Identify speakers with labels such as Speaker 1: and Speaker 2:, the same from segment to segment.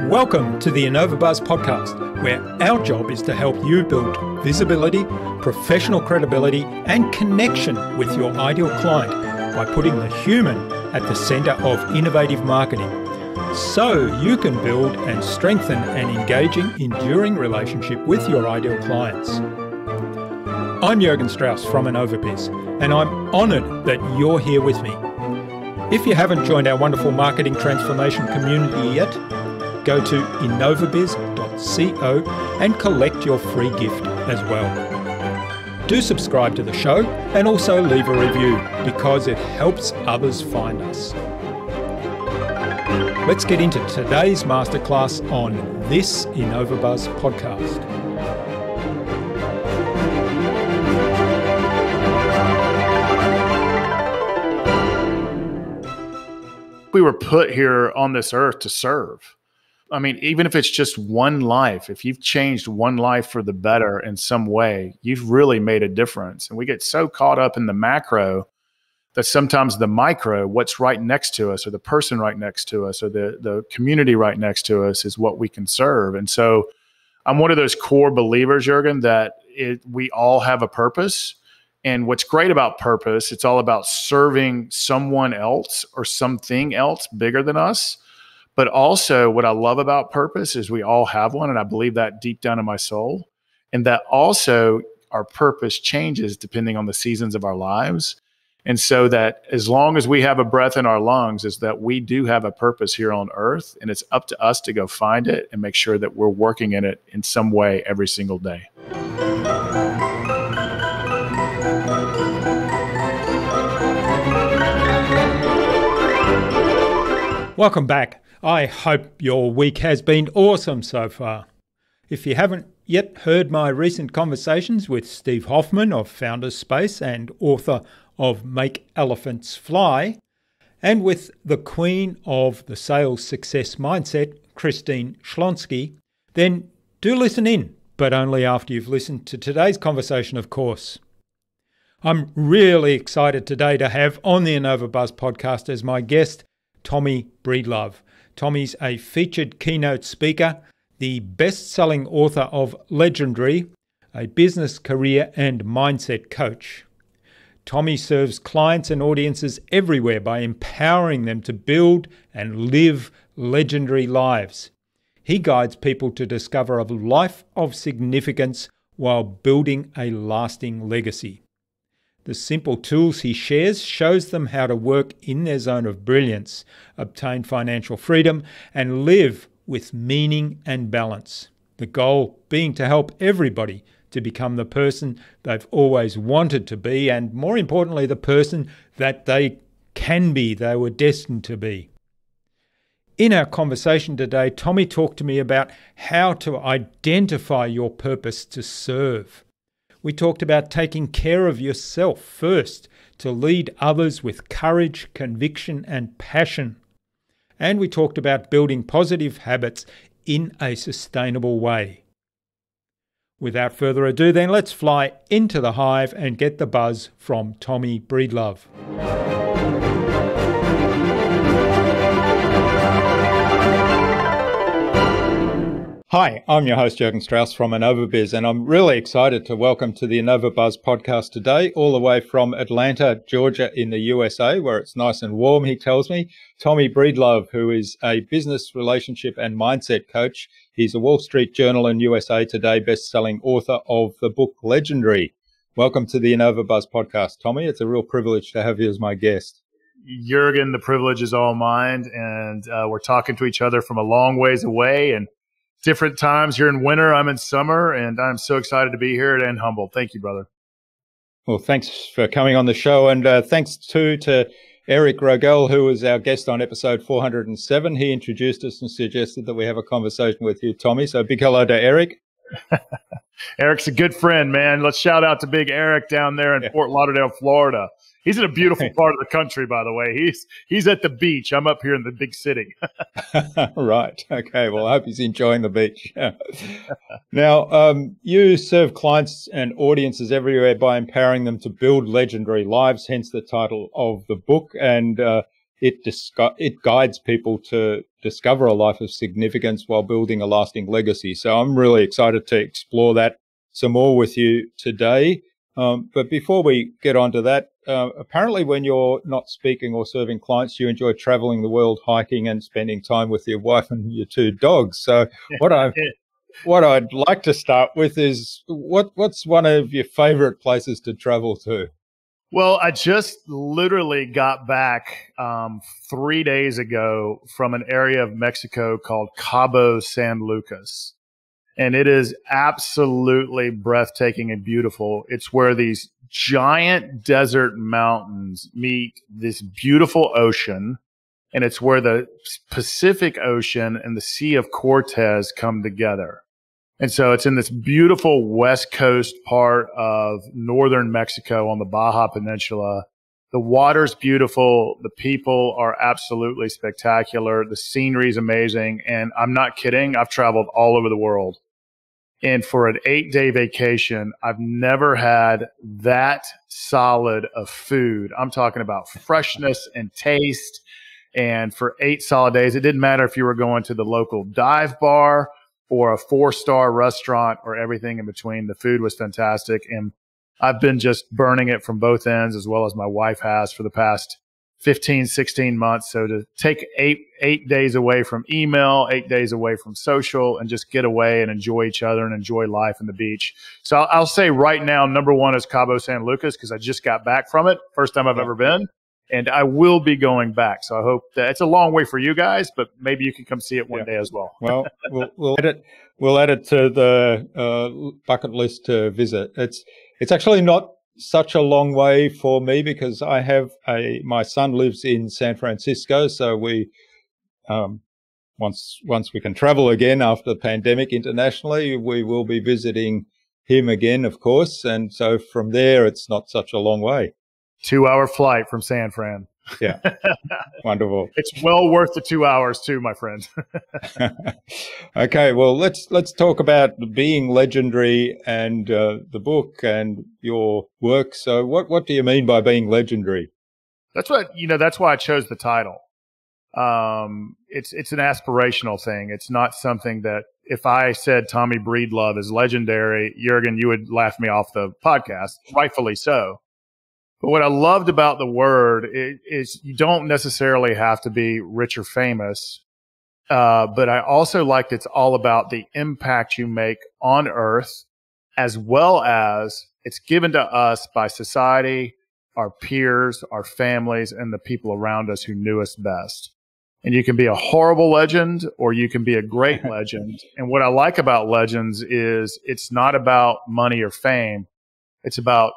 Speaker 1: Welcome to the InnovaBuzz podcast, where our job is to help you build visibility, professional credibility, and connection with your ideal client by putting the human at the center of innovative marketing, so you can build and strengthen an engaging, enduring relationship with your ideal clients. I'm Jürgen Strauss from InnovaBuzz, and I'm honored that you're here with me. If you haven't joined our wonderful marketing transformation community yet, go to InnovaBuzz.co and collect your free gift as well. Do subscribe to the show and also leave a review because it helps others find us. Let's get into today's masterclass on this InnovaBuzz podcast.
Speaker 2: We were put here on this earth to serve. I mean, even if it's just one life, if you've changed one life for the better in some way, you've really made a difference. And we get so caught up in the macro that sometimes the micro, what's right next to us, or the person right next to us, or the community right next to us is what we can serve. And so I'm one of those core believers, Jürgen, that we all have a purpose. And what's great about purpose, it's all about serving someone else or something else bigger than us. But also what I love about purpose is we all have one, and I believe that deep down in my soul, and that also our purpose changes depending on the seasons of our lives. And so that as long as we have a breath in our lungs, is that we do have a purpose here on earth, and it's up to us to go find it and make sure that we're working in it in some way every single day.
Speaker 1: Welcome back. I hope your week has been awesome so far. If you haven't yet heard my recent conversations with Steve Hoffman of Founders Space and author of Make Elephants Fly, and with the queen of the sales success mindset, Christine Schlonsky, then do listen in, but only after you've listened to today's conversation, of course. I'm really excited today to have on the InnovaBuzz podcast as my guest, Tommy Breedlove. Tommy's a featured keynote speaker, the best-selling author of Legendary, a business career and mindset coach. Tommy serves clients and audiences everywhere by empowering them to build and live legendary lives. He guides people to discover a life of significance while building a lasting legacy. The simple tools he shares shows them how to work in their zone of brilliance, obtain financial freedom, and live with meaning and balance. The goal being to help everybody to become the person they've always wanted to be, and more importantly, the person that they can be, they were destined to be. In our conversation today, Tommy talked to me about how to identify your purpose to serve. We talked about taking care of yourself first to lead others with courage, conviction, and passion. And we talked about building positive habits in a sustainable way. Without further ado, then let's fly into the hive and get the buzz from Tommy Breedlove. Hi, I'm your host, Jürgen Strauss from InnovaBuzz, and I'm really excited to welcome to the InnovaBuzz podcast today, all the way from Atlanta, Georgia in the USA, where it's nice and warm, he tells me, Tommy Breedlove, who is a business relationship and mindset coach. He's a Wall Street Journal and USA Today best-selling author of the book Legendary. Welcome to the InnovaBuzz podcast, Tommy. It's a real privilege to have you as my guest.
Speaker 2: Jürgen, the privilege is all mine, and we're talking to each other from a long ways away, and different times. You're in winter, I'm in summer, and I'm so excited to be here and humbled. Thank you, brother.
Speaker 1: Well, thanks for coming on the show, and thanks too to Eric Rogel, who was our guest on episode 407. He introduced us and suggested that we have a conversation with you, Tommy. So big hello to Eric.
Speaker 2: Eric's a good friend, man. Let's shout out to Big Eric down there in Fort Lauderdale, Florida. He's in a beautiful part of the country, by the way. He's at the beach. I'm up here in the big city.
Speaker 1: Right. Okay. Well, I hope he's enjoying the beach. Now, you serve clients and audiences everywhere by empowering them to build legendary lives, hence the title of the book. And it guides people to discover a life of significance while building a lasting legacy. So I'm really excited to explore that some more with you today. But before we get on to that, apparently when you're not speaking or serving clients, you enjoy traveling the world, hiking and spending time with your wife and your 2 dogs. So what I'd like to start with is what's one of your favorite places to travel to?
Speaker 2: Well, I just literally got back 3 days ago from an area of Mexico called Cabo San Lucas. And it is absolutely breathtaking and beautiful. It's where these giant desert mountains meet this beautiful ocean. And it's where the Pacific Ocean and the Sea of Cortez come together. And so it's in this beautiful West Coast part of northern Mexico on the Baja Peninsula. The water's beautiful. The people are absolutely spectacular. The scenery is amazing. And I'm not kidding. I've traveled all over the world. And for an 8-day vacation, I've never had that solid of food. I'm talking about freshness and taste. And for 8 solid days, it didn't matter if you were going to the local dive bar or a 4-star restaurant or everything in between. The food was fantastic. And I've been just burning it from both ends, as well as my wife has for the past 15, 16 months. So to take eight days away from email, 8 days away from social, and just get away and enjoy each other and enjoy life and the beach. So I'll say right now, number 1 is Cabo San Lucas, because I just got back from it. First time I've ever been. And I will be going back. So I hope that it's a long way for you guys, but maybe you can come see it one day as well.
Speaker 1: Well, we'll add it to the bucket list to visit. It's actually not such a long way for me, because I have my son lives in San Francisco. So we, once we can travel again after the pandemic internationally, we will be visiting him again, of course. And so from there, it's not such a long way.
Speaker 2: 2-hour flight from San Fran.
Speaker 1: Yeah. Wonderful.
Speaker 2: It's well worth the 2 hours too, my friend.
Speaker 1: Okay. Well, let's talk about being legendary and the book and your work. So what do you mean by being legendary?
Speaker 2: That's why I chose the title. It's an aspirational thing. It's not something that if I said Tommy Breedlove is legendary, Jurgen, you would laugh me off the podcast, rightfully so. But what I loved about the word is you don't necessarily have to be rich or famous. But I also liked it's all about the impact you make on earth, as well as it's given to us by society, our peers, our families, and the people around us who knew us best. And you can be a horrible legend or you can be a great legend. And what I like about legends is it's not about money or fame. It's about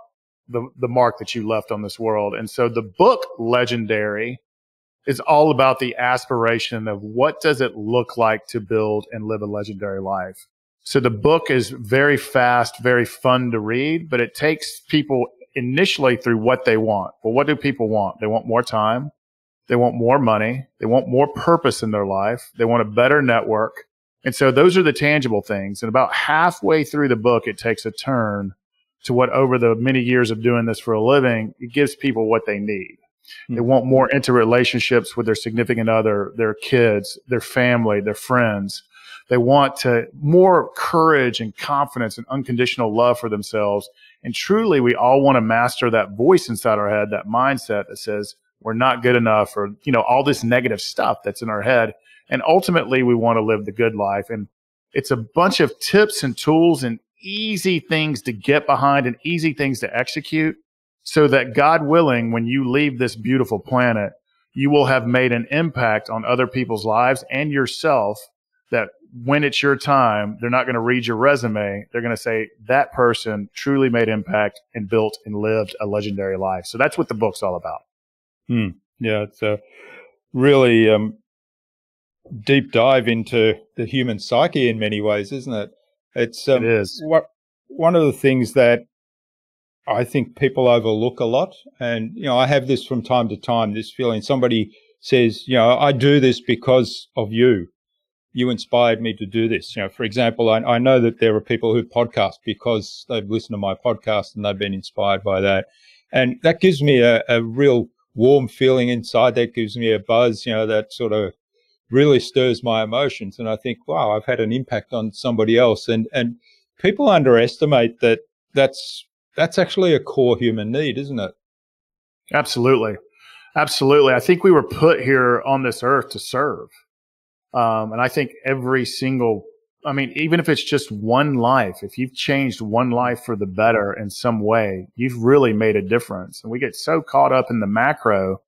Speaker 2: the mark that you left on this world. And so the book Legendary is all about the aspiration of what does it look like to build and live a legendary life. So the book is very fast, very fun to read, but it takes people initially through what they want. Well, what do people want? They want more time. They want more money. They want more purpose in their life. They want a better network. And so those are the tangible things. And about halfway through the book, it takes a turn to what over the many years of doing this for a living, it gives people what they need. They want more interrelationships with their significant other, their kids, their family, their friends. They want more courage and confidence and unconditional love for themselves. And truly, we all want to master that voice inside our head, that mindset that says we're not good enough, or, all this negative stuff that's in our head. And ultimately, we want to live the good life. And it's a bunch of tips and tools and easy things to get behind and easy things to execute, so that God willing, when you leave this beautiful planet, you will have made an impact on other people's lives and yourself, that when it's your time, they're not going to read your resume. They're going to say that person truly made impact and built and lived a legendary life. So that's what the book's all about.
Speaker 1: Yeah, it's a really deep dive into the human psyche in many ways, isn't it? It's
Speaker 2: It is.
Speaker 1: one of the things that I think people overlook a lot. And, I have this from time to time, this feeling somebody says, I do this because of you. You inspired me to do this. For example, I know that there are people who podcast because they've listened to my podcast and they've been inspired by that. And that gives me a real warm feeling inside. That gives me a buzz, that sort of really stirs my emotions. And I think, wow, I've had an impact on somebody else. And people underestimate that that's actually a core human need, isn't it?
Speaker 2: Absolutely. Absolutely. I think we were put here on this earth to serve. And I think even if it's just one life, if you've changed one life for the better in some way, you've really made a difference. And we get so caught up in the macro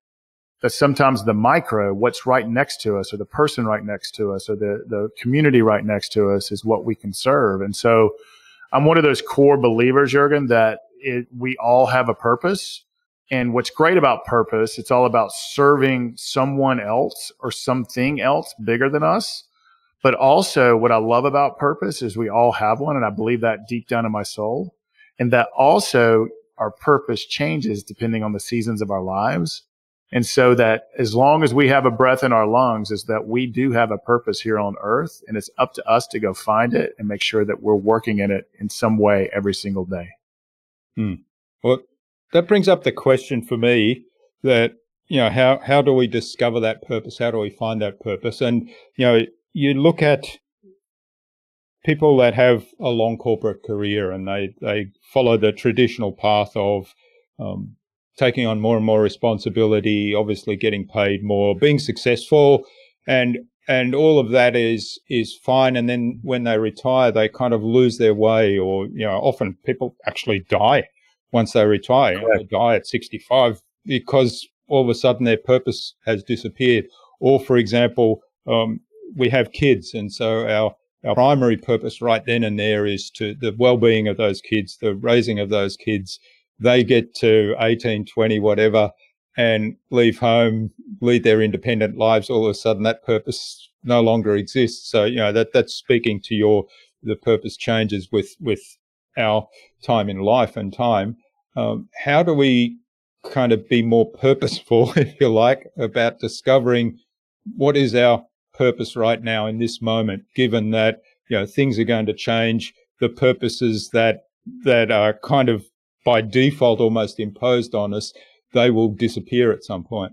Speaker 2: that sometimes the micro, what's right next to us or the person right next to us or the community right next to us is what we can serve. And so I'm one of those core believers, Jurgen, that we all have a purpose. And what's great about purpose, it's all about serving someone else or something else bigger than us. But also what I love about purpose is we all have one. And I believe that deep down in my soul. And that also our purpose changes depending on the seasons of our lives. And so that as long as we have a breath in our lungs is that we do have a purpose here on earth. And it's up to us to go find it and make sure that we're working in it in some way every single day.
Speaker 1: Well, that brings up the question for me that, how do we discover that purpose? How do we find that purpose? And, you look at people that have a long corporate career and they follow the traditional path of taking on more and more responsibility, obviously getting paid more, being successful, and all of that is fine. And then when they retire, they kind of lose their way, or often people actually die once they retire. They die at 65 because all of a sudden their purpose has disappeared. Or, for example, we have kids, and so our primary purpose right then and there is to the well-being of those kids, the raising of those kids. They get to 18, 20, whatever, and leave home, lead their independent lives. All of a sudden, that purpose no longer exists. So, that's speaking to the purpose changes with our time in life and time. How do we kind of be more purposeful, if you like, about discovering what is our purpose right now in this moment, given that, things are going to change, the purposes that are kind of by default almost imposed on us, they will disappear at some point.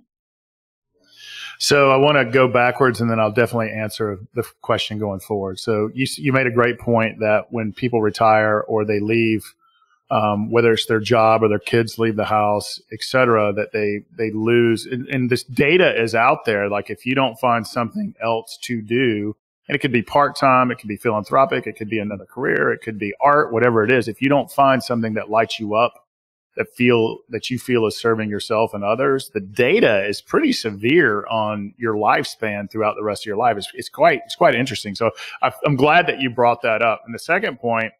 Speaker 2: So I want to go backwards, and then I'll definitely answer the question going forward. So you made a great point that when people retire or they leave, whether it's their job or their kids leave the house, et cetera, that they lose. And this data is out there. Like if you don't find something else to do, and it could be part-time, it could be philanthropic, it could be another career, it could be art, whatever it is. If you don't find something that lights you up, that you feel is serving yourself and others, the data is pretty severe on your lifespan throughout the rest of your life. It's quite interesting. So I'm glad that you brought that up. And the second point,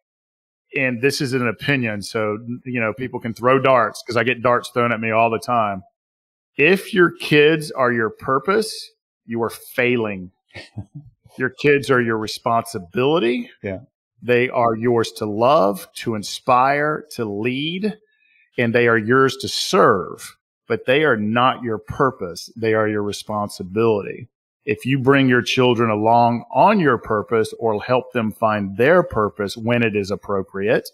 Speaker 2: and this is an opinion, so people can throw darts because I get darts thrown at me all the time. If your kids are your purpose, you are failing. Your kids are your responsibility.
Speaker 1: Yeah.
Speaker 2: They are yours to love, to inspire, to lead, and they are yours to serve. But they are not your purpose. They are your responsibility. If you bring your children along on your purpose or help them find their purpose when it is appropriate,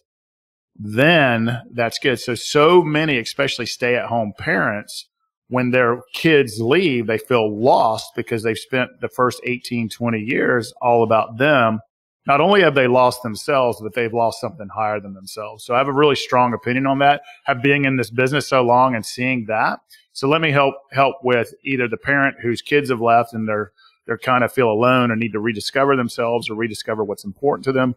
Speaker 2: then that's good. So many, especially stay-at-home parents, when their kids leave, they feel lost because they've spent the first 18, 20 years all about them. Not only have they lost themselves, but they've lost something higher than themselves. So I have a really strong opinion on that, being in this business so long and seeing that. So let me help with either the parent whose kids have left and they're kind of feel alone and need to rediscover themselves or rediscover what's important to them,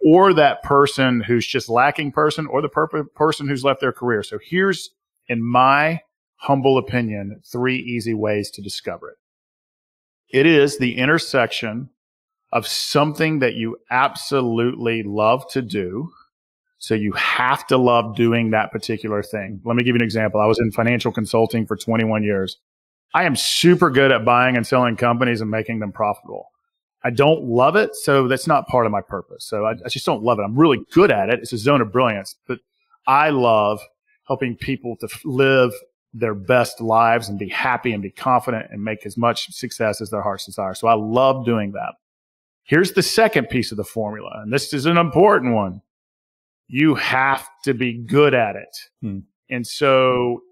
Speaker 2: or that person who's just lacking person, or the person who's left their career. So here's, in my humble opinion, 3 easy ways to discover it. It is the intersection of something that you absolutely love to do. So you have to love doing that particular thing. Let me give you an example. I was in financial consulting for 21 years. I am super good at buying and selling companies and making them profitable. I don't love it, so that's not part of my purpose. So I just don't love it. I'm really good at it. It's a zone of brilliance, but I love helping people to live their best lives and be happy and be confident and make as much success as their hearts desire. So I love doing that. Here's the second piece of the formula, and this is an important one. You have to be good at it. And so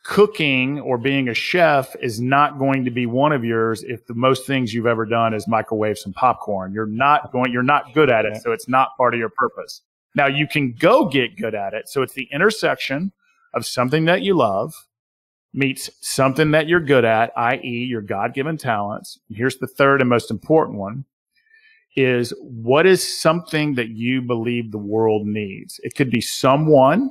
Speaker 2: cooking or being a chef is not going to be one of yours if the most things you've ever done is microwave some popcorn. You're not good at it, so it's not part of your purpose. Now you can go get good at it. So it's the intersection of something that you love meets something that you're good at, i.e. your God-given talents. And here's the third and most important one is what is something that you believe the world needs? It could be someone,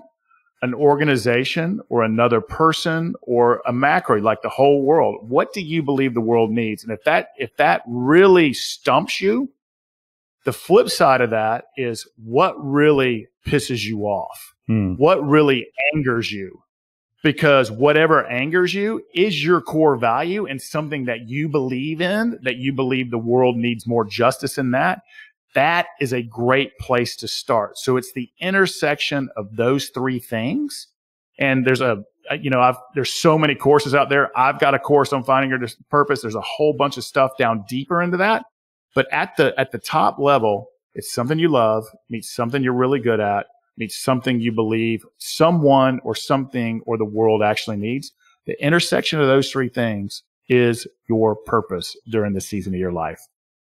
Speaker 2: an organization, or another person, or a macro, like the whole world. What do you believe the world needs? And if that really stumps you, the flip side of that is what really pisses you off? What really angers you? Because whatever angers you is your core value and something that you believe in, that you believe the world needs more justice in that. That is a great place to start. So it's the intersection of those three things. And there's there's so many courses out there. I've got a course on finding your purpose. There's a whole bunch of stuff down deeper into that. But at the top level, it's something you love, meets something you're really good at, meets something you believe someone or something or the world actually needs. The intersection of those three things is your purpose during the season of your life.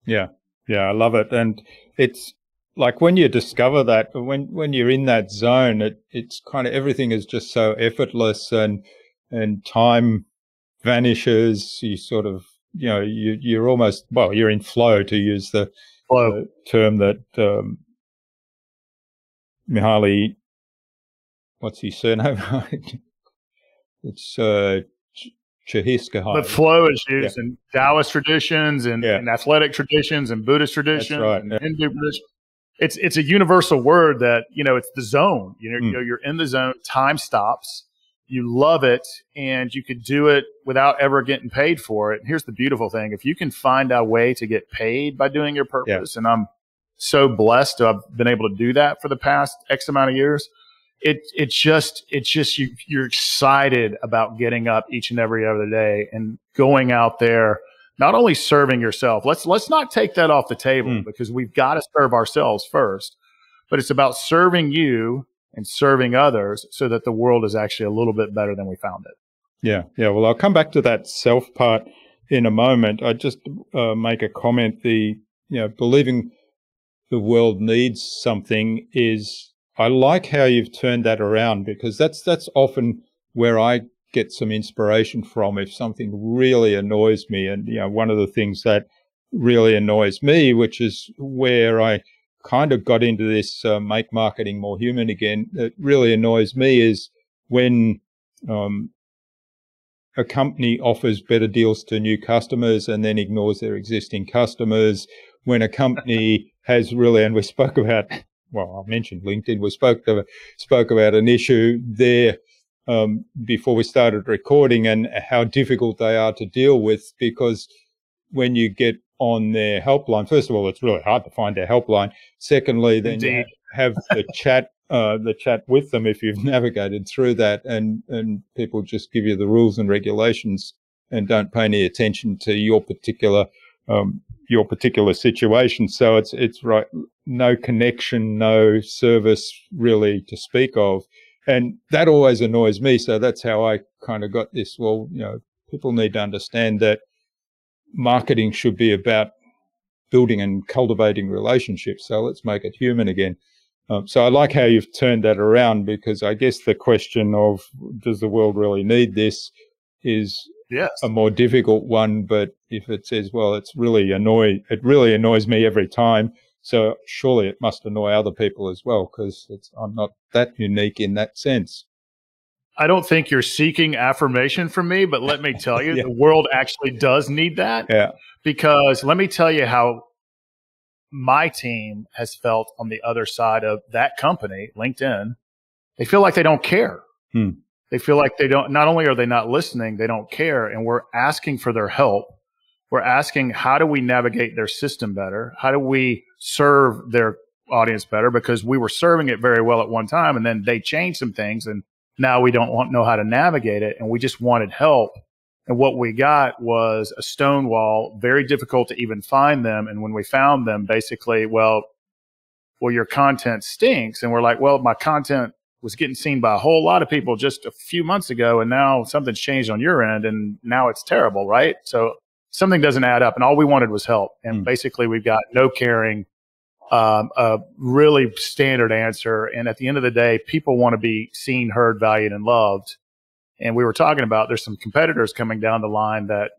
Speaker 1: Yeah. Yeah, I love it. And it's like when you discover that, when you're in that zone, it's kind of everything is just so effortless and time vanishes. You sort of, you're almost, you're in flow, to use the term that Mihaly, what's his surname? It's Csikszentmihalyi.
Speaker 2: But flow is used in Taoist traditions and athletic traditions and Buddhist traditions and Hindu traditions. It's a universal word that, it's the zone. You're in the zone, time stops, you love it, and you could do it without ever getting paid for it. And here's the beautiful thing. If you can find a way to get paid by doing your purpose, and I'm so blessed to have been able to do that for the past X amount of years, it's just you're excited about getting up each and every other day and going out there, not only serving yourself. Let's not take that off the table because we've got to serve ourselves first, but it's about serving you and serving others so that the world is actually a little bit better than we found it.
Speaker 1: Yeah. Yeah. Well, I'll come back to that self part in a moment. I just make a comment. Believing the world needs something is, I like how you've turned that around, because that's often where I get some inspiration from if something really annoys me. And, one of the things that really annoys me, which is where I kind of got into this make marketing more human again, it really annoys me is when a company offers better deals to new customers and then ignores their existing customers. When a company has really, and we spoke about, I mentioned LinkedIn. We spoke about an issue there before we started recording, and how difficult they are to deal with, because when you get on their helpline, first of all, it's really hard to find their helpline. Secondly, then you have the chat with them if you've navigated through that, and people just give you the rules and regulations and don't pay any attention to your particular situation. So it's right. No connection, no service really to speak of. And that always annoys me. So that's how I kind of got this. Well, people need to understand that marketing should be about building and cultivating relationships. So let's make it human again. So I like how you've turned that around, because I guess the question of does the world really need this is a more difficult one. But if it says, well, it really annoys me every time, so surely it must annoy other people as well, because I'm not that unique in that sense.
Speaker 2: I don't think you're seeking affirmation from me, but let me tell you, the world actually does need that. Yeah. Because let me tell you how my team has felt on the other side of that company, LinkedIn. They feel like they don't care. They feel like they don't, not only are they not listening, they don't care. And we're asking for their help. We're asking, how do we navigate their system better? How do we serve their audience better? Because we were serving it very well at one time, and then they changed some things, and now we don't know how to navigate it, and we just wanted help. And what we got was a stone wall, very difficult to even find them. And when we found them, basically, well, your content stinks. And we're like, well, my content was getting seen by a whole lot of people just a few months ago, and now something's changed on your end, and now it's terrible, right? So something doesn't add up, and all we wanted was help. And basically, we've got no caring, a really standard answer. And at the end of the day, people want to be seen, heard, valued, and loved. And we were talking about there's some competitors coming down the line that,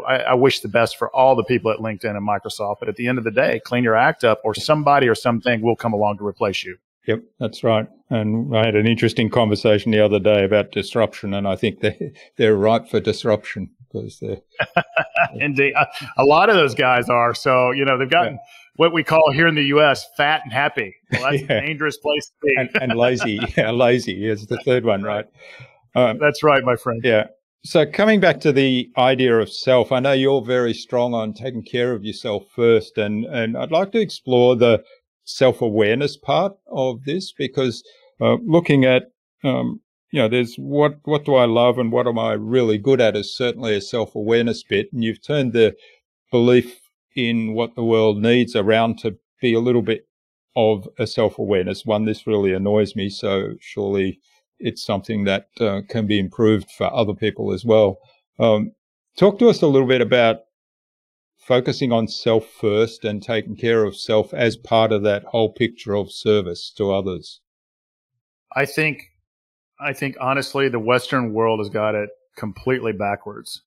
Speaker 2: I wish the best for all the people at LinkedIn and Microsoft. But at the end of the day, clean your act up, or somebody or something will come along to replace you.
Speaker 1: Yep, that's right. And I had an interesting conversation the other day about disruption, and I think they're ripe for disruption because they're
Speaker 2: indeed. A lot of those guys are. So, they've gotten what we call here in the U.S. fat and happy. Well, that's a dangerous place to be.
Speaker 1: and lazy. Yeah, lazy is the third one, right?
Speaker 2: That's right, my friend.
Speaker 1: Yeah. So coming back to the idea of self, I know you're very strong on taking care of yourself first, and I'd like to explore the self-awareness part of this, because looking at, there's what do I love and what am I really good at is certainly a self-awareness bit. And you've turned the belief in what the world needs around to be a little bit of a self-awareness. One, this really annoys me, so surely it's something that can be improved for other people as well. Talk to us a little bit about focusing on self first and taking care of self as part of that whole picture of service to others.
Speaker 2: I think honestly, the Western world has got it completely backwards.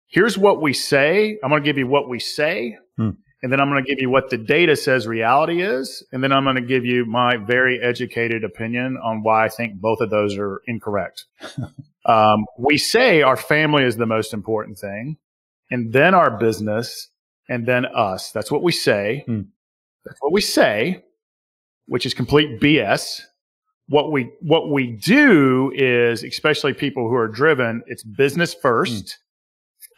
Speaker 2: Here's what we say. I'm going to give you what we say. And then I'm going to give you what the data says reality is. And then I'm going to give you my very educated opinion on why I think both of those are incorrect. We say our family is the most important thing, and then our business, and then us. That's what we say. That's what we say, which is complete BS. What we do is, especially people who are driven, it's business first,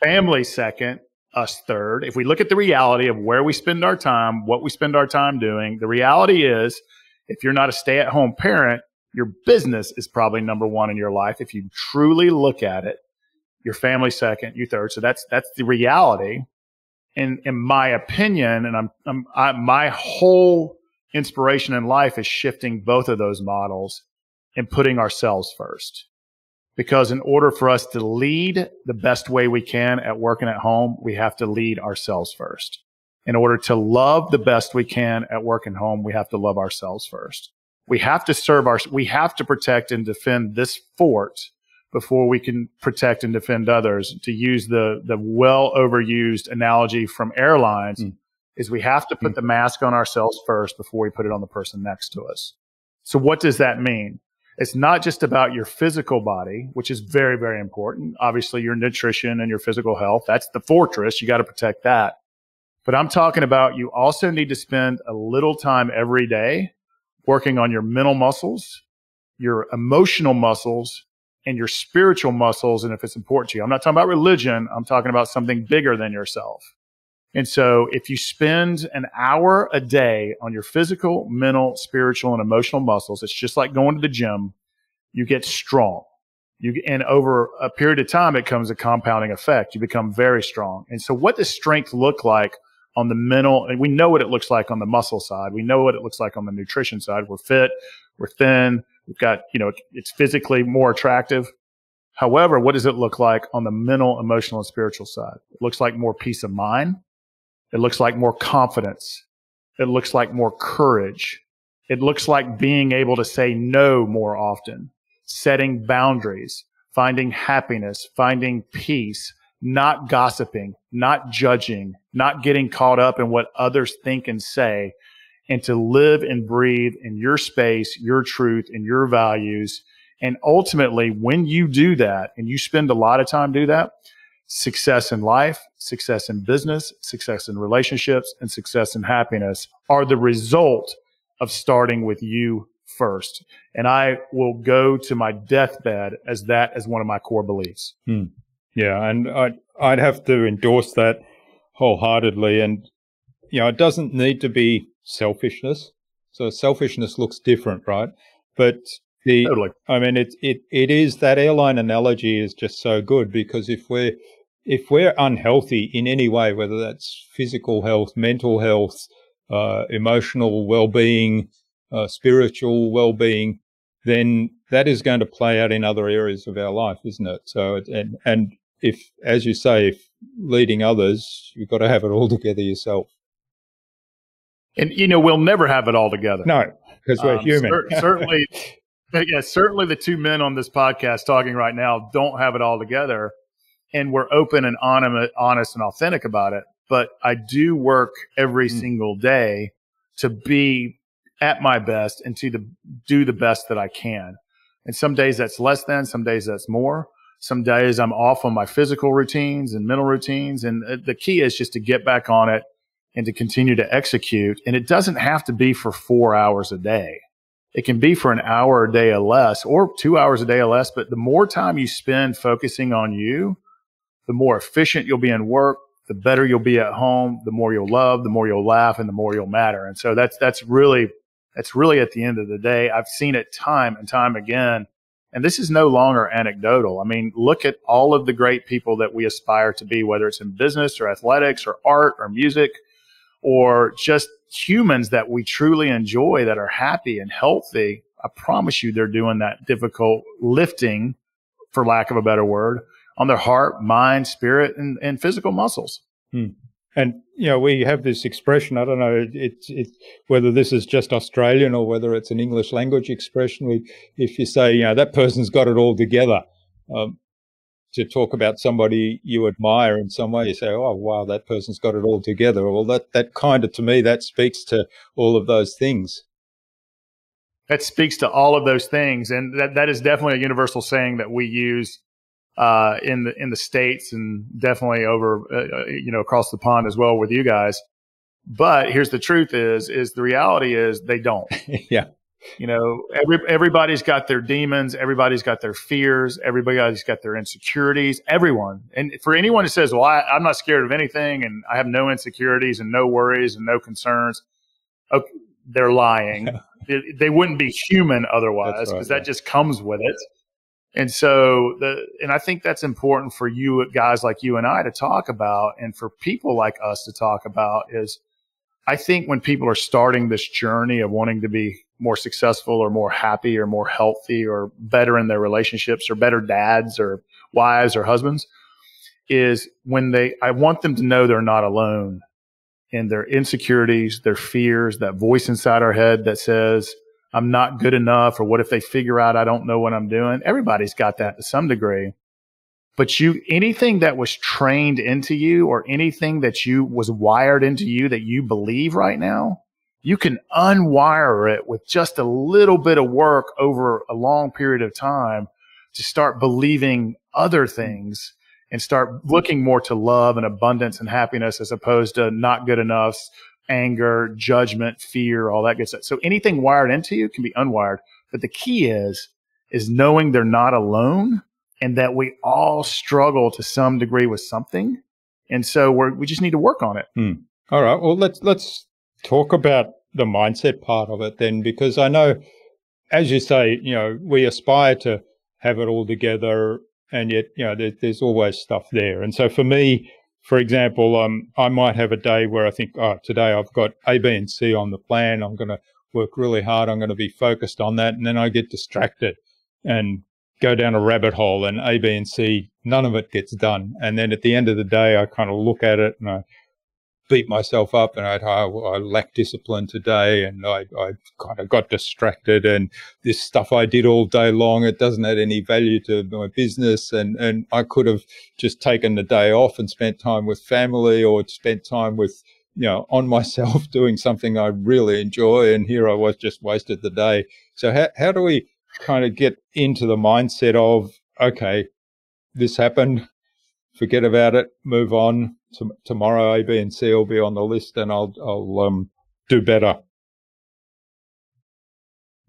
Speaker 2: family second, us third. If we look at the reality of where we spend our time, what we spend our time doing, the reality is, if you're not a stay-at-home parent, your business is probably number one in your life. If you truly look at it, your family second, you third. So that's the reality. And in my opinion, and my whole inspiration in life is shifting both of those models and putting ourselves first. Because in order for us to lead the best way we can at work and at home, we have to lead ourselves first. In order to love the best we can at work and home, we have to love ourselves first. We have to we have to protect and defend this fort before we can protect and defend others. To use the well overused analogy from airlines, is we have to put the mask on ourselves first before we put it on the person next to us. So what does that mean? It's not just about your physical body, which is very, very important. Obviously, your nutrition and your physical health, that's the fortress. You got to protect that. But I'm talking about you also need to spend a little time every day working on your mental muscles, your emotional muscles, and your spiritual muscles. And if it's important to you, I'm not talking about religion. I'm talking about something bigger than yourself. And so if you spend an hour a day on your physical, mental, spiritual, and emotional muscles, it's just like going to the gym. You get strong. And over a period of time, it comes a compounding effect. You become very strong. And so what does strength look like on the mental? And we know what it looks like on the muscle side. We know what it looks like on the nutrition side. We're fit. We're thin. We've got, it's physically more attractive. However, what does it look like on the mental, emotional, and spiritual side? It looks like more peace of mind. It looks like more confidence. It looks like more courage. It looks like being able to say no more often, setting boundaries, finding happiness, finding peace, not gossiping, not judging, not getting caught up in what others think and say, and to live and breathe in your space, your truth, and your values. And ultimately, when you do that, and you spend a lot of time do that, success in life, success in business, success in relationships, and success in happiness are the result of starting with you first. And I will go to my deathbed as one of my core beliefs.
Speaker 1: Yeah, and I'd have to endorse that wholeheartedly. And, it doesn't need to be selfishness. So selfishness looks different, right? But
Speaker 2: Totally.
Speaker 1: it is, that airline analogy is just so good, because if we're unhealthy in any way, whether that's physical health, mental health, emotional well-being, spiritual well-being, then that is going to play out in other areas of our life, isn't it? So, and if, as you say, if leading others, you've got to have it all together yourself.
Speaker 2: And, we'll never have it all together.
Speaker 1: No, because we're human.
Speaker 2: Certainly, certainly the two men on this podcast talking right now don't have it all together. And we're open and honest and authentic about it. But I do work every single day to be at my best and to do the best that I can. And some days that's less than, some days that's more. Some days I'm off on my physical routines and mental routines. And the key is just to get back on it and to continue to execute. And it doesn't have to be for 4 hours a day. It can be for an hour a day or less, or 2 hours a day or less. But the more time you spend focusing on you, the more efficient you'll be in work, the better you'll be at home, the more you'll love, the more you'll laugh, and the more you'll matter. And so that's really at the end of the day. I've seen it time and time again. And this is no longer anecdotal. I mean, look at all of the great people that we aspire to be, whether it's in business or athletics or art or music, or just humans that we truly enjoy, that are happy and healthy. I promise you they're doing that difficult lifting, for lack of a better word, on their heart, mind, spirit, and physical muscles.
Speaker 1: And, we have this expression, I don't know, it's whether this is just Australian or whether it's an English language expression. If you say, that person's got it all together, to talk about somebody you admire in some way, you say, oh, wow, that person's got it all together. Well, that kind of, to me, that speaks to all of those things.
Speaker 2: That speaks to all of those things. And that is definitely a universal saying that we use in the States, and definitely over, across the pond as well with you guys. But here's the truth is the reality is they don't.
Speaker 1: Yeah.
Speaker 2: Everybody's got their demons. Everybody's got their fears. Everybody's got their insecurities. Everyone. And for anyone who says, well, I'm not scared of anything and I have no insecurities and no worries and no concerns, okay, they're lying. They wouldn't be human otherwise, because that just comes with it. And so and I think that's important for you guys like you and I to talk about, and for people like us to talk about, is I think when people are starting this journey of wanting to be more successful or more happy or more healthy or better in their relationships or better dads or wives or husbands, is I want them to know they're not alone in their insecurities, their fears, that voice inside our head that says, I'm not good enough, or what if they figure out I don't know what I'm doing? Everybody's got that to some degree. But anything that was trained into you, or anything that was wired into you that you believe right now, you can unwire it with just a little bit of work over a long period of time to start believing other things and start looking more to love and abundance and happiness, as opposed to not good enough, anger, judgment, fear, all that good stuff. So anything wired into you can be unwired. But the key is knowing they're not alone, and that we all struggle to some degree with something. And so we just need to work on it.
Speaker 1: All right. Well, let's talk about the mindset part of it then, because I know, as you say, we aspire to have it all together, and yet, there's always stuff there. And so for me, for example, I might have a day where I think, today I've got A, B, and C on the plan. I'm going to work really hard. I'm going to be focused on that. And then I get distracted and go down a rabbit hole, and A, B, and C, none of it gets done. And then at the end of the day, I kind of look at it and I beat myself up, and I lack discipline today, and I kind of got distracted, and this stuff I did all day long, it doesn't add any value to my business, and I could have just taken the day off and spent time with family, or spent time with, on myself, doing something I really enjoy, and here I was, just wasted the day. So how do we kind of get into the mindset of, okay, this happened, forget about it, move on. Tomorrow A, B, and C will be on the list, and I'll do better.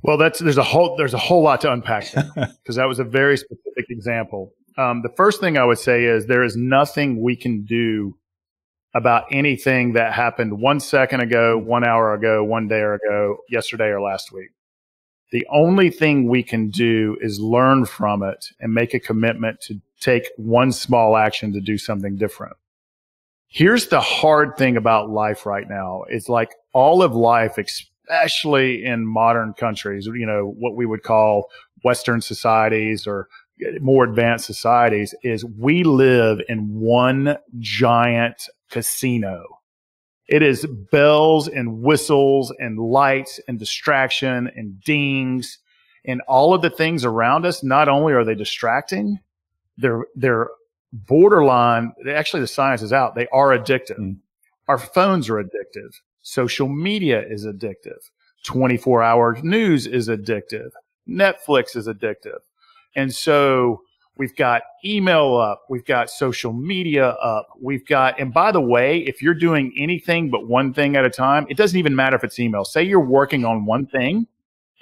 Speaker 2: Well, there's a whole lot to unpack there, because that was a very specific example. The first thing I would say is there is nothing we can do about anything that happened 1 second ago, 1 hour ago, 1 day ago, yesterday or last week. The only thing we can do is learn from it and make a commitment to take one small action to do something different. Here's the hard thing about life right now. It's like all of life, especially in modern countries, you know, what we would call Western societies or more advanced societies, is we live in one giant casino. It is bells and whistles and lights and distraction and dings and all of the things around us. Not only are they distracting, they're borderline. Actually, the science is out. They are addictive. Our phones are addictive. Social media is addictive. 24-hour news is addictive. Netflix is addictive. And so we've got email up. We've got social media up. We've got, and by the way, if you're doing anything but one thing at a time, it doesn't even matter if it's email. Say you're working on one thing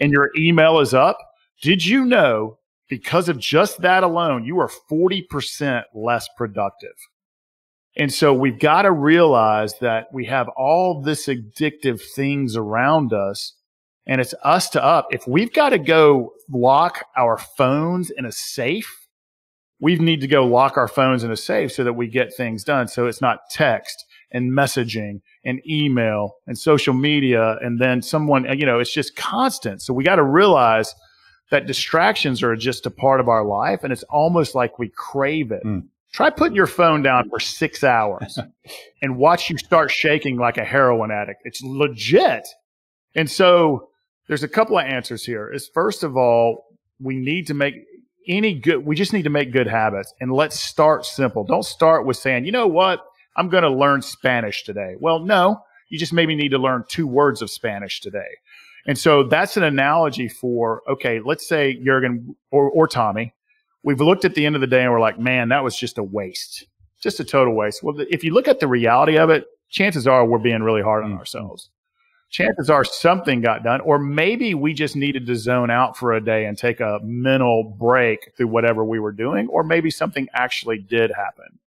Speaker 2: and your email is up. Did you know because of just that alone, you are 40% less productive? And so we've got to realize that we have all this addictive things around us, and it's us to up. If we've got to go lock our phones in a safe, we need to go lock our phones in a safe so that we get things done. So it's not text and messaging and email and social media. And then someone, you know, it's just constant. So we got to realize that distractions are just a part of our life. And it's almost like we crave it. Try putting your phone down for 6 hours and watch you start shaking like a heroin addict. It's legit. And so there's a couple of answers here. Is first of all, we need to make we just need to make good habits, and let's start simple. Don't start with saying, you know what, I'm going to learn Spanish today. Well, no, you just maybe need to learn 2 words of Spanish today. And so that's an analogy for, okay, let's say Jurgen or Tommy, we've looked at the end of the day and we're like, man, that was just a waste, just a total waste. Well, if you look at the reality of it, chances are we're being really hard on ourselves. Chances are something got done, or maybe we just needed to zone out for a day and take a mental break through whatever we were doing, or maybe something actually did happen.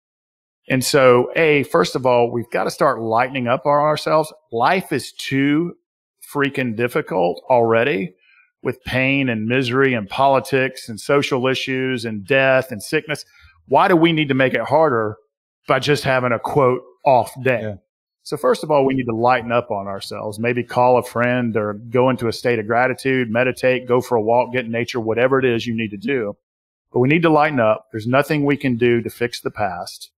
Speaker 2: And so, first of all, we've got to start lightening up on ourselves. Life is too freaking difficult already with pain and misery and politics and social issues and death and sickness. Why do we need to make it harder by just having a quote off day? Yeah. So first of all, we need to lighten up on ourselves, maybe call a friend or go into a state of gratitude, meditate, go for a walk, get in nature, whatever it is you need to do. But we need to lighten up. There's nothing we can do to fix the past.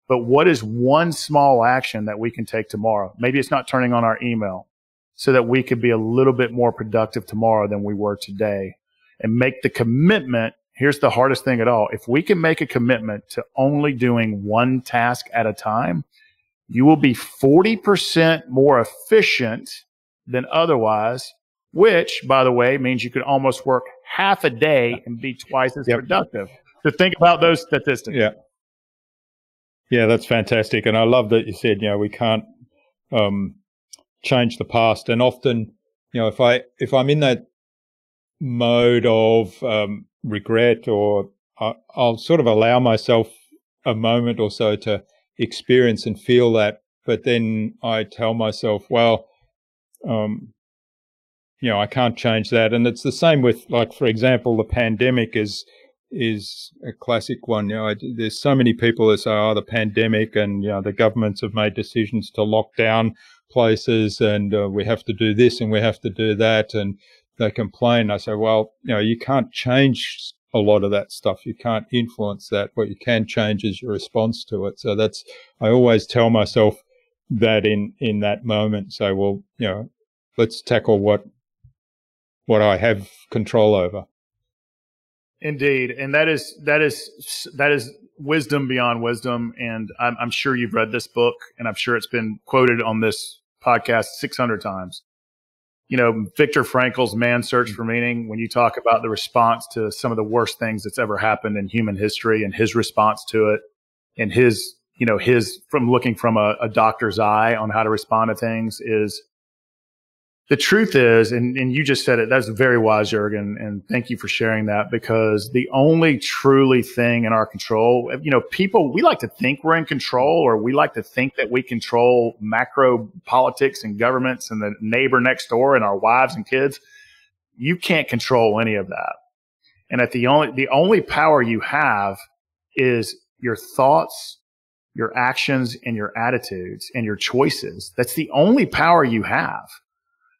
Speaker 2: But what is one small action that we can take tomorrow? Maybe it's not turning on our email so that we could be a little bit more productive tomorrow than we were today, and make the commitment. Here's the hardest thing at all. If we can make a commitment to only doing one task at a time, you will be 40% more efficient than otherwise, which, by the way, means you could almost work half a day and be twice as productive. So think about those statistics.
Speaker 1: Yeah, that's fantastic. And I love that you said, you know, we can't change the past. And often, you know, if I'm in that mode of regret, or I'll sort of allow myself a moment or so to experience and feel that, but then I tell myself, well, you know, I can't change that. And it's the same with, like, for example, the pandemic is a classic one. You know, there's so many people that say, oh, the pandemic, and, you know, the governments have made decisions to lock down places, and we have to do this and we have to do that, and they complain. I say, well, you know, you can't change a lot of that stuff. You can't influence that. What you can change is your response to it. So that's, I always tell myself that in that moment. So, well, you know, let's tackle what I have control over.
Speaker 2: Indeed. And that is wisdom beyond wisdom. And I'm sure you've read this book, and I'm sure it's been quoted on this podcast 600 times. You know, Viktor Frankl's Man's Search for Meaning, when you talk about the response to some of the worst things that's ever happened in human history, and his response to it, and his from looking from a doctor's eye on how to respond to things, is The truth is, and you just said it, that's very wise, Jurgen, and thank you for sharing that, because the only truly thing in our control, people, we like to think we're in control, or we like to think that we control macro politics and governments and the neighbor next door and our wives and kids. You can't control any of that. And the only power you have is your thoughts, your actions, and your attitudes and your choices. That's the only power you have.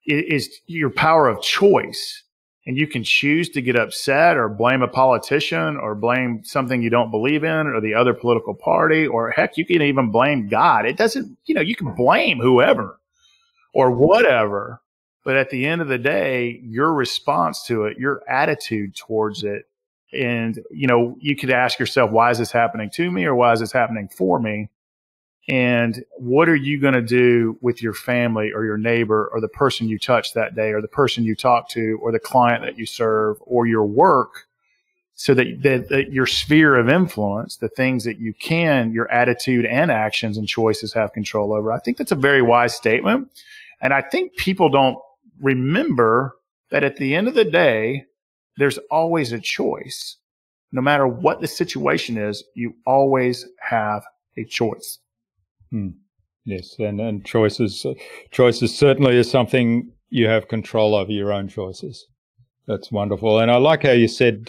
Speaker 2: Is your power of choice. And you can choose to get upset or blame a politician or blame something you don't believe in or the other political party, or heck, you can even blame God. It doesn't, you can blame whoever or whatever. But at the end of the day, your response to it, your attitude towards it, and, you could ask yourself, why is this happening to me, or why is this happening for me? And what are you going to do with your family or your neighbor or the person you touch that day or the person you talk to or the client that you serve or your work, so that your sphere of influence, the things that you can, your attitude and actions and choices have control over? I think that's a very wise statement. And I think people don't remember that at the end of the day, there's always a choice. No matter what the situation is, you always have a choice.
Speaker 1: Yes, and choices certainly is something you have control over, your own choices. That's wonderful. And I like how you said,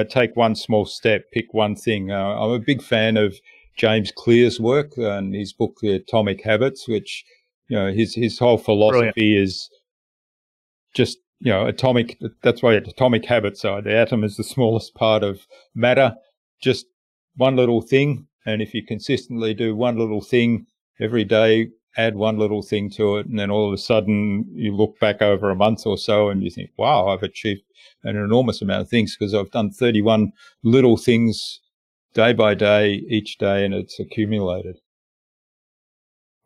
Speaker 1: take one small step, pick one thing. I'm a big fan of James Clear's work and his book, The Atomic Habits, which, his whole philosophy Brilliant. Is just, atomic. That's why atomic habits are. The atom is the smallest part of matter, just one little thing. And if you consistently do one little thing every day, add one little thing to it, and then all of a sudden you look back over a month or so and you think, wow, I've achieved an enormous amount of things because I've done 31 little things day by day, each day, and it's accumulated.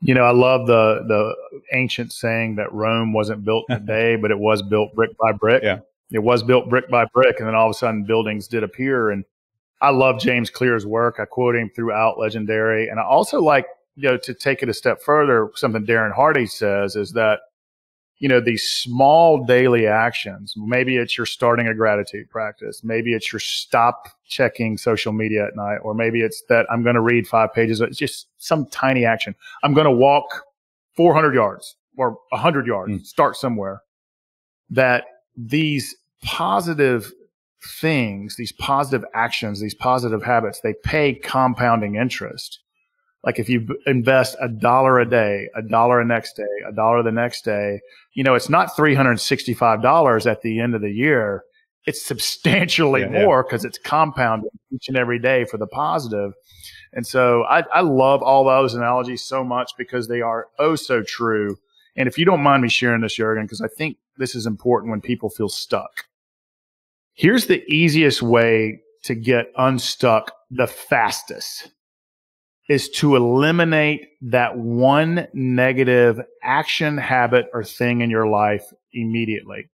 Speaker 2: I love the ancient saying that Rome wasn't built in a day, but it was built brick by brick.
Speaker 1: Yeah.
Speaker 2: It was built brick by brick, and then all of a sudden buildings did appear. And I love James Clear's work. I quote him throughout Legendary. And I also like, to take it a step further, something Darren Hardy says is that, these small daily actions, maybe it's you're starting a gratitude practice. Maybe it's your stop checking social media at night, or maybe it's that I'm going to read 5 pages. It's just some tiny action. I'm going to walk 400 yards or 100 yards, start somewhere. That these positive things, these positive actions, these positive habits, they pay compounding interest. Like if you invest $1 a day, $1 the next day, $1 the next day, it's not $365 at the end of the year. It's substantially more because it's compounding each and every day for the positive. And so I love all those analogies so much because they are oh so true. And if you don't mind me sharing this, Jurgen, because I think this is important when people feel stuck. Here's the easiest way to get unstuck the fastest, is to eliminate that one negative action, habit, or thing in your life immediately.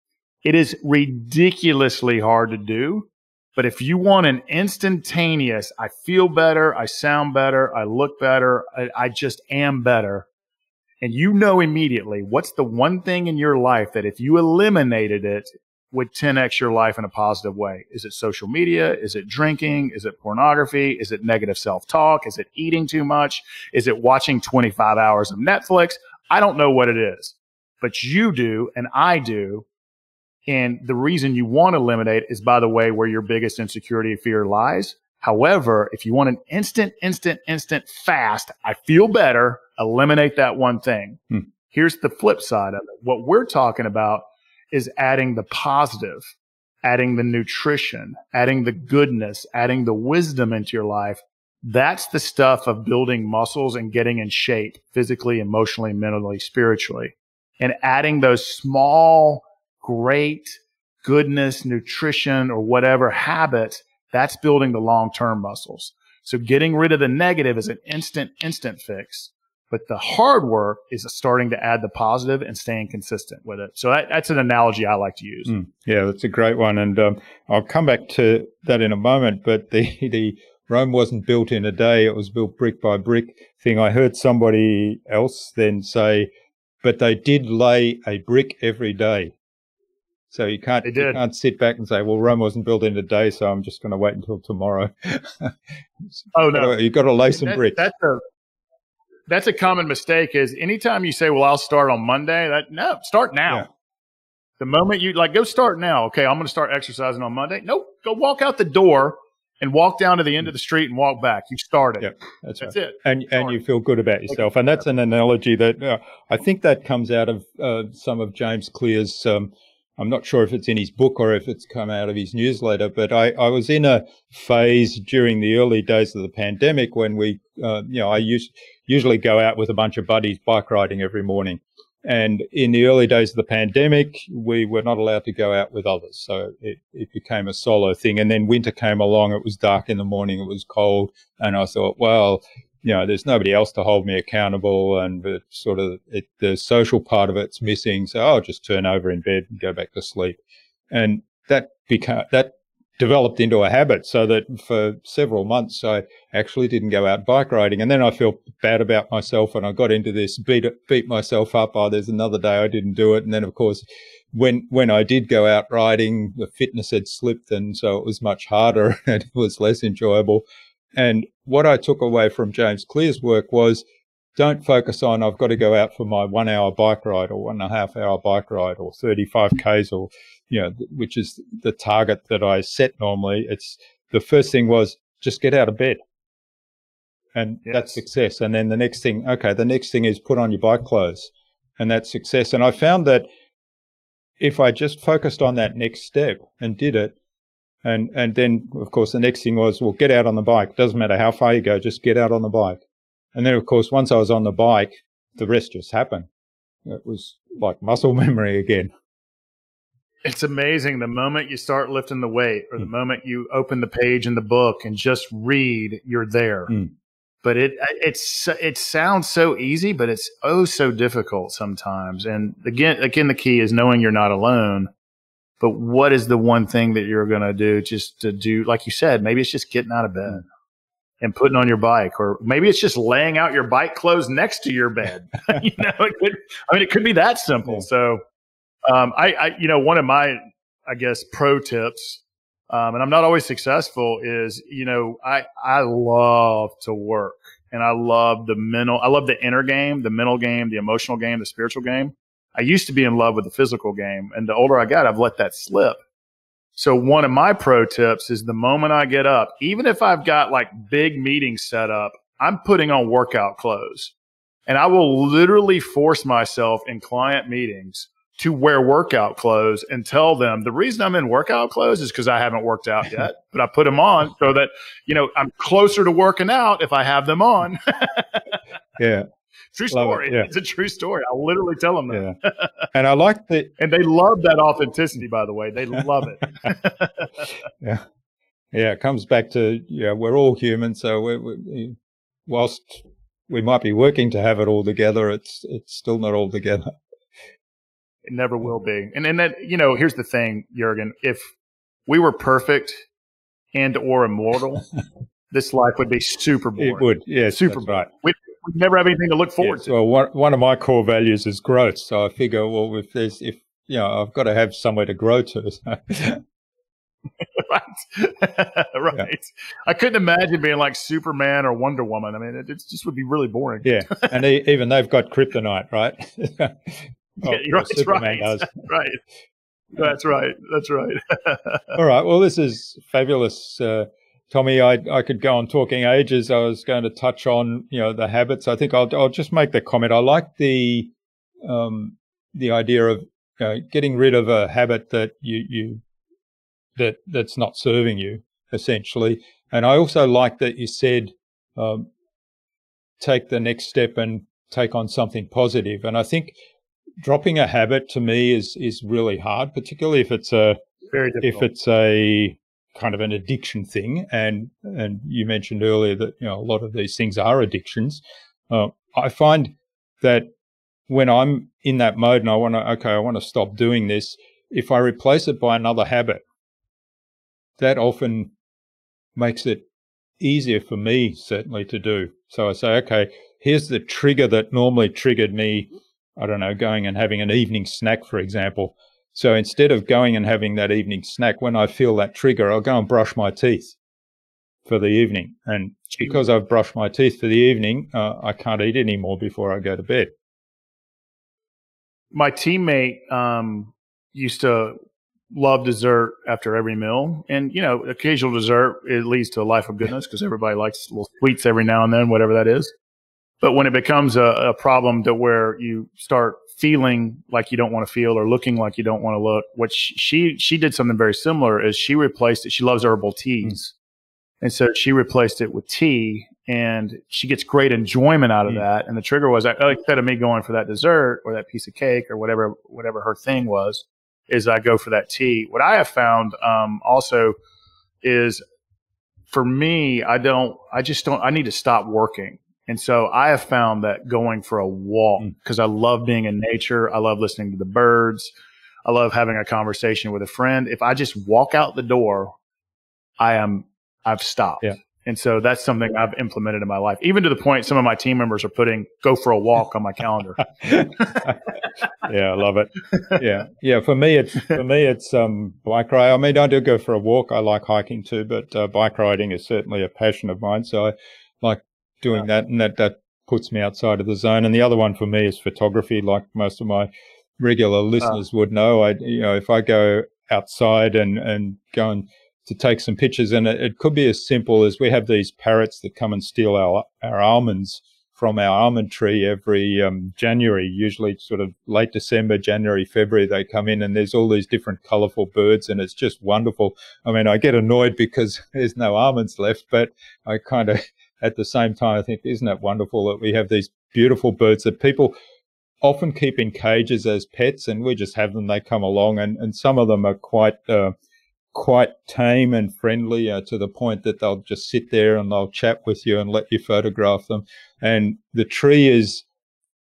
Speaker 2: It is ridiculously hard to do, but if you want an instantaneous, I feel better, I sound better, I look better, I just am better, and immediately what's the one thing in your life that if you eliminated it, would 10x your life in a positive way? Is it social media? Is it drinking? Is it pornography? Is it negative self-talk? Is it eating too much? Is it watching 25 hours of Netflix? I don't know what it is, but you do and I do. And the reason you want to eliminate is, by the way, where your biggest insecurity and fear lies. However, if you want an instant, fast, I feel better, eliminate that one thing. Here's the flip side of it. What we're talking about is adding the positive, adding the nutrition, adding the goodness, adding the wisdom into your life. That's the stuff of building muscles and getting in shape physically, emotionally, mentally, spiritually. And adding those small, great goodness, nutrition, or whatever habits, that's building the long-term muscles. So getting rid of the negative is an instant fix. But the hard work is starting to add the positive and staying consistent with it. So that's an analogy I like to use.
Speaker 1: Yeah, that's a great one. And I'll come back to that in a moment. But the Rome wasn't built in a day. It was built brick by brick thing. I heard somebody else then say, but they did lay a brick every day. So you can't sit back and say, well, Rome wasn't built in a day, so I'm just going to wait until tomorrow.
Speaker 2: Oh, no.
Speaker 1: You've got to lay some bricks.
Speaker 2: That's a common mistake is anytime you say, well, I'll start on Monday, no, start now. Yeah. The moment you go start now. Okay, I'm going to start exercising on Monday. Nope, go walk out the door and walk down to the end of the street and walk back. You started.
Speaker 1: Yep, that's
Speaker 2: right.
Speaker 1: it. And you feel good about yourself. And that's an analogy that I think that comes out of some of James Clear's, I'm not sure if it's in his book or if it's come out of his newsletter, but I was in a phase during the early days of the pandemic when I usually go out with a bunch of buddies bike riding every morning. And in the early days of the pandemic, we were not allowed to go out with others. So it became a solo thing. And then winter came along. It was dark in the morning. It was cold. And I thought, well, there's nobody else to hold me accountable. And the social part of it's missing. So I'll just turn over in bed and go back to sleep. And that developed into a habit, so that for several months I actually didn't go out bike riding. And then I felt bad about myself and I got into this beat myself up. Oh, there's another day I didn't do it. And then of course, when I did go out riding, the fitness had slipped, and so it was much harder and it was less enjoyable. And what I took away from James Clear's work was, don't focus on, I've got to go out for my 1 hour bike ride or 1.5 hour bike ride or 35 Ks or, which is the target that I set normally. It's the first thing was just get out of bed. And that's success. And then the next thing is put on your bike clothes, and that's success. And I found that if I just focused on that next step and did it, and then of course the next thing was, well, get out on the bike. Doesn't matter how far you go, just get out on the bike. And then, of course, once I was on the bike, the rest just happened. It was like muscle memory again.
Speaker 2: It's amazing. The moment you start lifting the weight, or the moment you open the page in the book and just read, you're there. But it sounds so easy, but it's so difficult sometimes. And again, the key is knowing you're not alone. But what is the one thing that you're going to do just to do, like you said, maybe it's just getting out of bed and putting on your bike, or maybe it's just laying out your bike clothes next to your bed. It could be that simple. So, one of my, pro tips, and I'm not always successful, is, I love to work, and I love the inner game, the mental game, the emotional game, the spiritual game. I used to be in love with the physical game, and the older I got, I've let that slip. So one of my pro tips is, the moment I get up, even if I've got big meetings set up, I'm putting on workout clothes. And I will literally force myself in client meetings to wear workout clothes and tell them the reason I'm in workout clothes is because I haven't worked out yet, but I put them on so that, I'm closer to working out if I have them on.
Speaker 1: Yeah.
Speaker 2: True story. Yeah. It's a true story. I'll literally tell them that.
Speaker 1: Yeah. And I like that.
Speaker 2: And they love that authenticity, by the way. They love it.
Speaker 1: Yeah. Yeah. It comes back to, we're all human. So whilst we might be working to have it all together, it's still not all together.
Speaker 2: It never will be. And that, here's the thing, Jürgen, if we were perfect and or immortal, this life would be super boring.
Speaker 1: It would. Yeah.
Speaker 2: Super boring. Right. We never have anything to look forward to.
Speaker 1: Well, one of my core values is growth. So I figure, well, I've got to have somewhere to grow to.
Speaker 2: Right. Right. Yeah. I couldn't imagine being like Superman or Wonder Woman. I mean, it just would be really boring.
Speaker 1: Yeah. And even they've got kryptonite, right?
Speaker 2: That's right. Does. Right. That's right. That's right.
Speaker 1: All right. Well, this is fabulous. Tommy, I could go on talking ages. I was going to touch on, the habits. I think I'll just make the comment. I like the idea of getting rid of a habit that that's not serving you, essentially. And I also like that you said take the next step and take on something positive. And I think dropping a habit to me is really hard, particularly if it's a kind of an addiction thing. And you mentioned earlier that, a lot of these things are addictions. I find that when I'm in that mode and I want to stop doing this, if I replace it by another habit, that often makes it easier for me, certainly, to do. So I say, okay, here's the trigger that normally triggered me I don't know, going and having an evening snack, for example. So instead of going and having that evening snack, when I feel that trigger, I'll go and brush my teeth for the evening. And because I've brushed my teeth for the evening, I can't eat anymore before I go to bed.
Speaker 2: My teammate used to love dessert after every meal. And, you know, occasional dessert, it leads to a life of goodness because everybody likes little sweets every now and then, whatever that is. But when it becomes a problem to where you start feeling like you don't want to feel or looking like you don't want to look, what she did something very similar is she replaced it. She loves herbal teas. And so she replaced it with tea, and she gets great enjoyment out of that. And the trigger was, instead of me going for that dessert or that piece of cake or whatever her thing was, is I go for that tea. What I have found also is, for me, I need to stop working. And so I have found that going for a walk, because I love being in nature, I love listening to the birds, I love having a conversation with a friend. If I just walk out the door, I've stopped. Yeah. And so that's something I've implemented in my life, even to the point some of my team members are putting "go for a walk" on my calendar.
Speaker 1: Yeah, I love it. Yeah. For me, it's bike ride. I mean, I do go for a walk. I like hiking too, but bike riding is certainly a passion of mine. So I like doing that, and that puts me outside of the zone. And the other one for me is photography. Like most of my regular listeners would know, if I go outside and go and to take some pictures, and it could be as simple as we have these parrots that come and steal our almonds from our almond tree every January, usually sort of late December, January, February, they come in, and there's all these different colorful birds, and it's just wonderful. I mean, I get annoyed because there's no almonds left, but I kind of, at the same time, I think, isn't it wonderful that we have these beautiful birds that people often keep in cages as pets, and we just have them, they come along, and some of them are quite tame and friendly, to the point that they'll just sit there and they'll chat with you and let you photograph them. And the tree is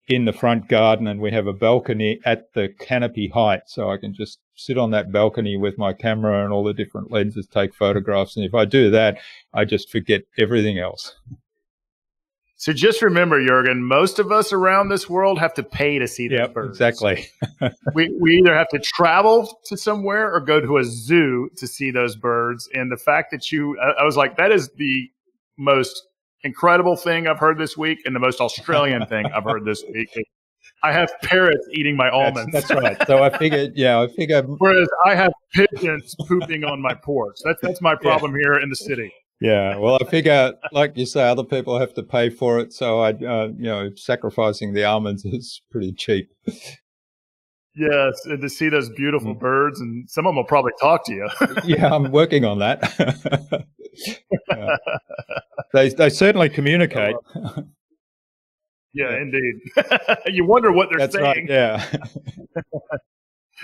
Speaker 1: in the front garden, and we have a balcony at the canopy height, so I can just sit on that balcony with my camera and all the different lenses, take photographs. And if I do that, I just forget everything else.
Speaker 2: So just remember, Jurgen, most of us around this world have to pay to see those birds.
Speaker 1: Exactly.
Speaker 2: we either have to travel to somewhere or go to a zoo to see those birds. And the fact that I was like, that is the most incredible thing I've heard this week, and the most Australian thing I've heard this week. I have parrots eating my almonds.
Speaker 1: That's right. So I figured.
Speaker 2: Whereas I have pigeons pooping on my porch. That's my problem here in the city.
Speaker 1: Yeah, well, I figure, like you say, other people have to pay for it, so sacrificing the almonds is pretty cheap.
Speaker 2: Yes, and to see those beautiful birds, and some of them will probably talk to you.
Speaker 1: Yeah, I'm working on that. They certainly communicate.
Speaker 2: Yeah, indeed. You wonder what they're saying.
Speaker 1: Right, yeah.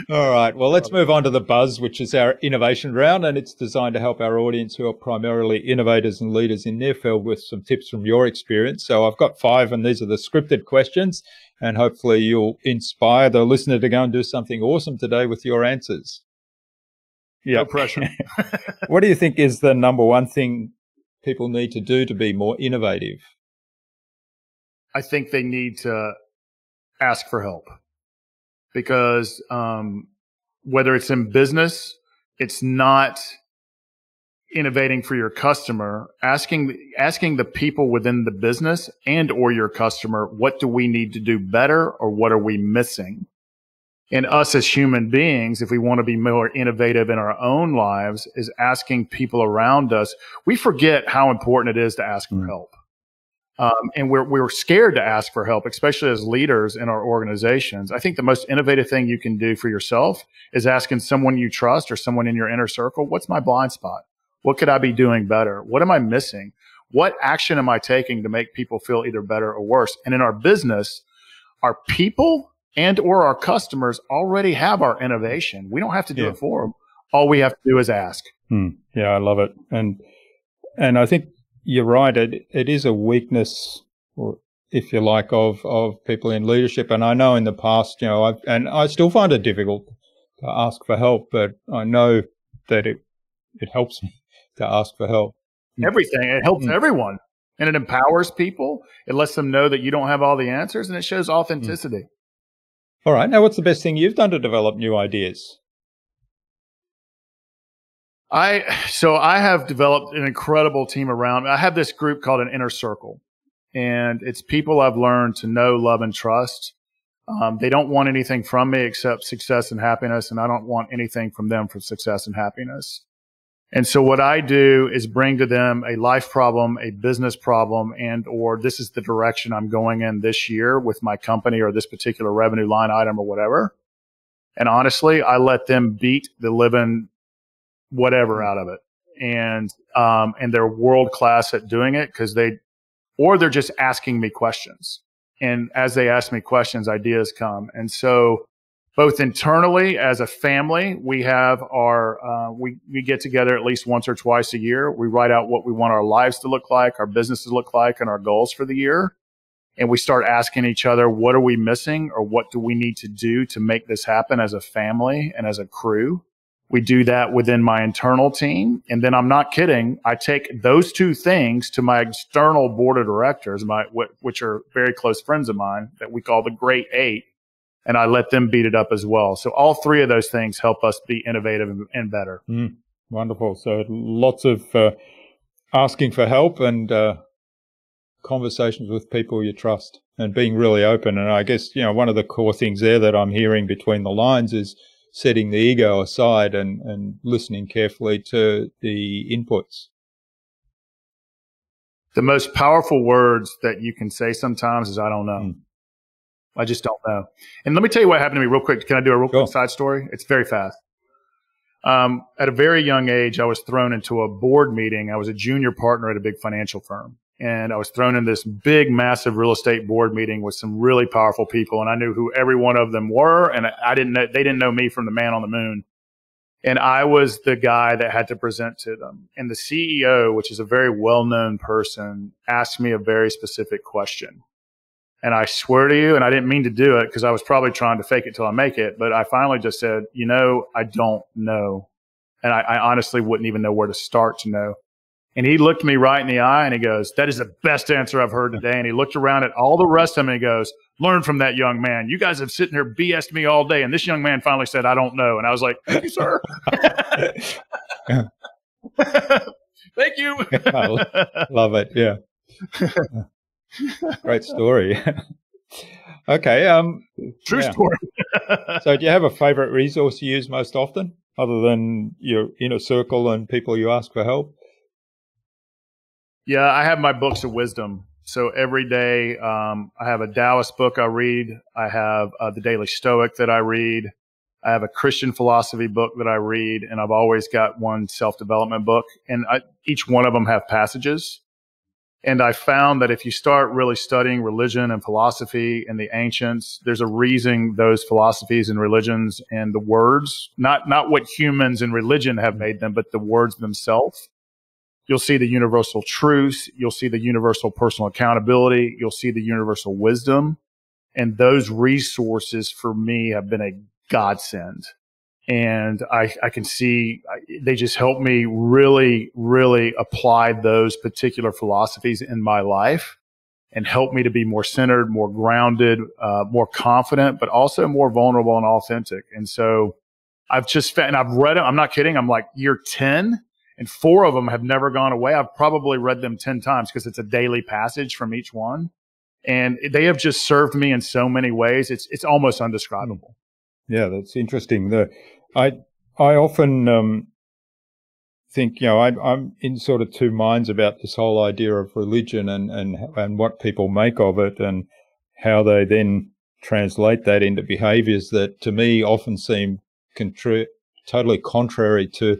Speaker 1: All right. Well, let's move on to the Buzz, which is our innovation round, and it's designed to help our audience who are primarily innovators and leaders in their field with some tips from your experience. So I've got 5, and these are the scripted questions, and hopefully you'll inspire the listener to go and do something awesome today with your answers.
Speaker 2: Yeah. No pressure.
Speaker 1: What do you think is the number one thing people need to do to be more innovative?
Speaker 2: I think they need to ask for help. Because whether it's in business, it's not innovating for your customer. Asking the people within the business and or your customer, what do we need to do better, or what are we missing? And us as human beings, if we want to be more innovative in our own lives, is asking people around us. We forget how important it is to ask for help. And we're scared to ask for help, especially as leaders in our organizations. I think the most innovative thing you can do for yourself is asking someone you trust or someone in your inner circle, what's my blind spot? What could I be doing better? What am I missing? What action am I taking to make people feel either better or worse? And in our business, our people and or our customers already have our innovation. We don't have to do it for them. All we have to do is ask.
Speaker 1: Yeah, I love it. And I think you're right. It is a weakness, or if you like, of people in leadership. And I know in the past, I still find it difficult to ask for help, but I know that it helps me to ask for help.
Speaker 2: Everything. It helps everyone, and it empowers people. It lets them know that you don't have all the answers, and it shows authenticity.
Speaker 1: All right. Now, what's the best thing you've done to develop new ideas?
Speaker 2: So I have developed an incredible team around me. I have this group called an inner circle, and it's people I've learned to know, love, and trust. They don't want anything from me except success and happiness, and I don't want anything from them for success and happiness. And so what I do is bring to them a life problem, a business problem, and or this is the direction I'm going in this year with my company or this particular revenue line item or whatever. And honestly, I let them beat the living whatever out of it. And they're world class at doing it because they're just asking me questions. And as they ask me questions, ideas come. And so both internally as a family, we have we get together at least once or twice a year. We write out what we want our lives to look like, our business to look like, and our goals for the year. And we start asking each other, what are we missing or what do we need to do to make this happen as a family and as a crew? We do that within my internal team. And then I'm not kidding. I take those two things to my external board of directors, which are very close friends of mine that we call the Great Eight. And I let them beat it up as well. So all three of those things help us be innovative and better.
Speaker 1: Wonderful. So lots of asking for help and conversations with people you trust and being really open. And I guess, one of the core things there that I'm hearing between the lines is setting the ego aside and listening carefully to the inputs.
Speaker 2: The most powerful words that you can say sometimes is, I don't know. I just don't know. And let me tell you what happened to me real quick. Can I do a real quick side story? It's very fast. At a very young age, I was thrown into a board meeting. I was a junior partner at a big financial firm. And I was thrown in this big, massive real estate board meeting with some really powerful people. And I knew who every one of them were. And they didn't know me from the man on the moon. And I was the guy that had to present to them. And the CEO, which is a very well-known person, asked me a very specific question. And I swear to you, and I didn't mean to do it because I was probably trying to fake it till I make it. But I finally just said, I don't know. And I honestly wouldn't even know where to start to know. And he looked me right in the eye and he goes, that is the best answer I've heard today. And he looked around at all the rest of them and he goes, learn from that young man. You guys have sitting here BS'd me all day. And this young man finally said, I don't know. And I was like, thank you, sir. Thank you.
Speaker 1: I love it. Yeah. Great story. Okay.
Speaker 2: True story.
Speaker 1: So do you have a favorite resource you use most often other than your inner circle and people you ask for help?
Speaker 2: Yeah, I have my books of wisdom. So every day I have a Taoist book I read. I have the Daily Stoic that I read. I have a Christian philosophy book that I read. And I've always got one self-development book. And each one of them have passages. And I found that if you start really studying religion and philosophy and the ancients, there's a reason those philosophies and religions and the words, not what humans in religion have made them, but the words themselves. You'll see the universal truths. You'll see the universal personal accountability. You'll see the universal wisdom. And those resources for me have been a godsend. And I can see they just help me really, really apply those particular philosophies in my life and help me to be more centered, more grounded, more confident, but also more vulnerable and authentic. And so I've just found, and I've read them. I'm not kidding. I'm like year 10. And 4 of them have never gone away. I've probably read them 10 times because it's a daily passage from each one. And they have just served me in so many ways. It's almost undescribable.
Speaker 1: Yeah, that's interesting. I often think, I'm in sort of two minds about this whole idea of religion and what people make of it and how they then translate that into behaviors that to me often seem totally contrary to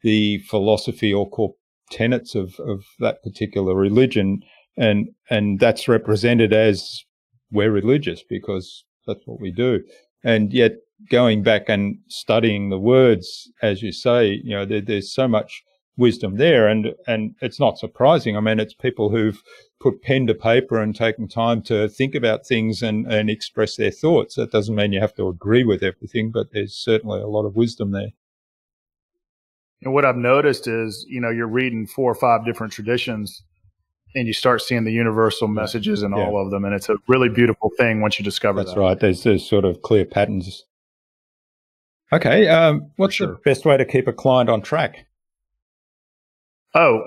Speaker 1: the philosophy or core tenets of that particular religion. And that's represented as we're religious because that's what we do. And yet going back and studying the words, as you say, there's so much wisdom there. And it's not surprising. I mean, it's people who've put pen to paper and taken time to think about things and express their thoughts. That doesn't mean you have to agree with everything, but there's certainly a lot of wisdom there.
Speaker 2: And what I've noticed is, you're reading 4 or 5 different traditions and you start seeing the universal messages in all of them. And it's a really beautiful thing once you discover that.
Speaker 1: That's right. There's sort of clear patterns. Okay. What's the best way to keep a client on track?
Speaker 2: Oh,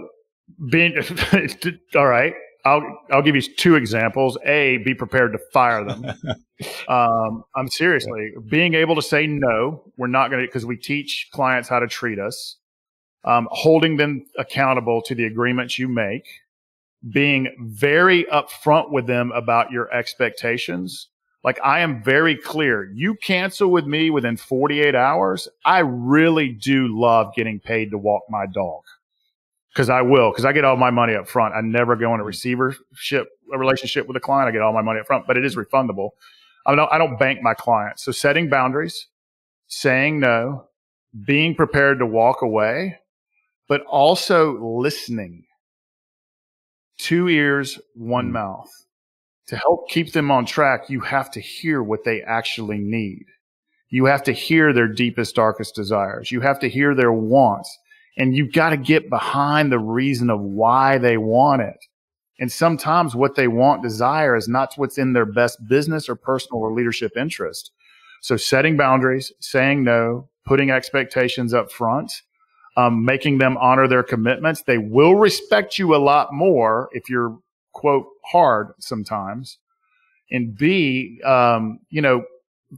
Speaker 2: all right. I'll give you two examples. A, be prepared to fire them. I'm seriously being able to say no. We're not going to, because we teach clients how to treat us. Holding them accountable to the agreements you make. Being very upfront with them about your expectations. Like, I am very clear. You cancel with me within 48 hours. I really do love getting paid to walk my dog. Because I get all my money up front. I never go in a relationship with a client. I get all my money up front, but it is refundable. I don't bank my clients. So setting boundaries, saying no, being prepared to walk away, but also listening. 2 ears, one mouth. To help keep them on track, you have to hear what they actually need. You have to hear their deepest, darkest desires. You have to hear their wants. And you've got to get behind the reason of why they want it. And sometimes what they want, desire, is not what's in their best business or personal or leadership interest. So setting boundaries, saying no, putting expectations up front, making them honor their commitments. They will respect you a lot more if you're, quote, hard sometimes. And B,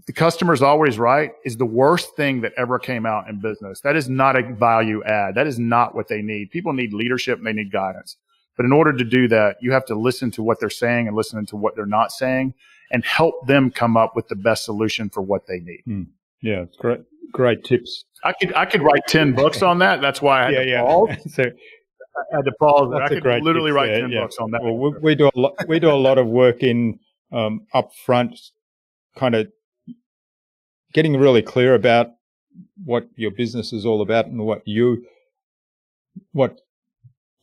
Speaker 2: the customer's always right is the worst thing that ever came out in business. That is not a value add. That is not what they need. People need leadership and they need guidance. But in order to do that, you have to listen to what they're saying and listen to what they're not saying and help them come up with the best solution for what they need.
Speaker 1: Yeah, great tips.
Speaker 2: I could write 10 books on that. That's why I had to pause.
Speaker 1: So,
Speaker 2: I had to pause. I could literally write 10 books on that.
Speaker 1: Well, we do a lot of work in upfront, kind of getting really clear about what your business is all about and what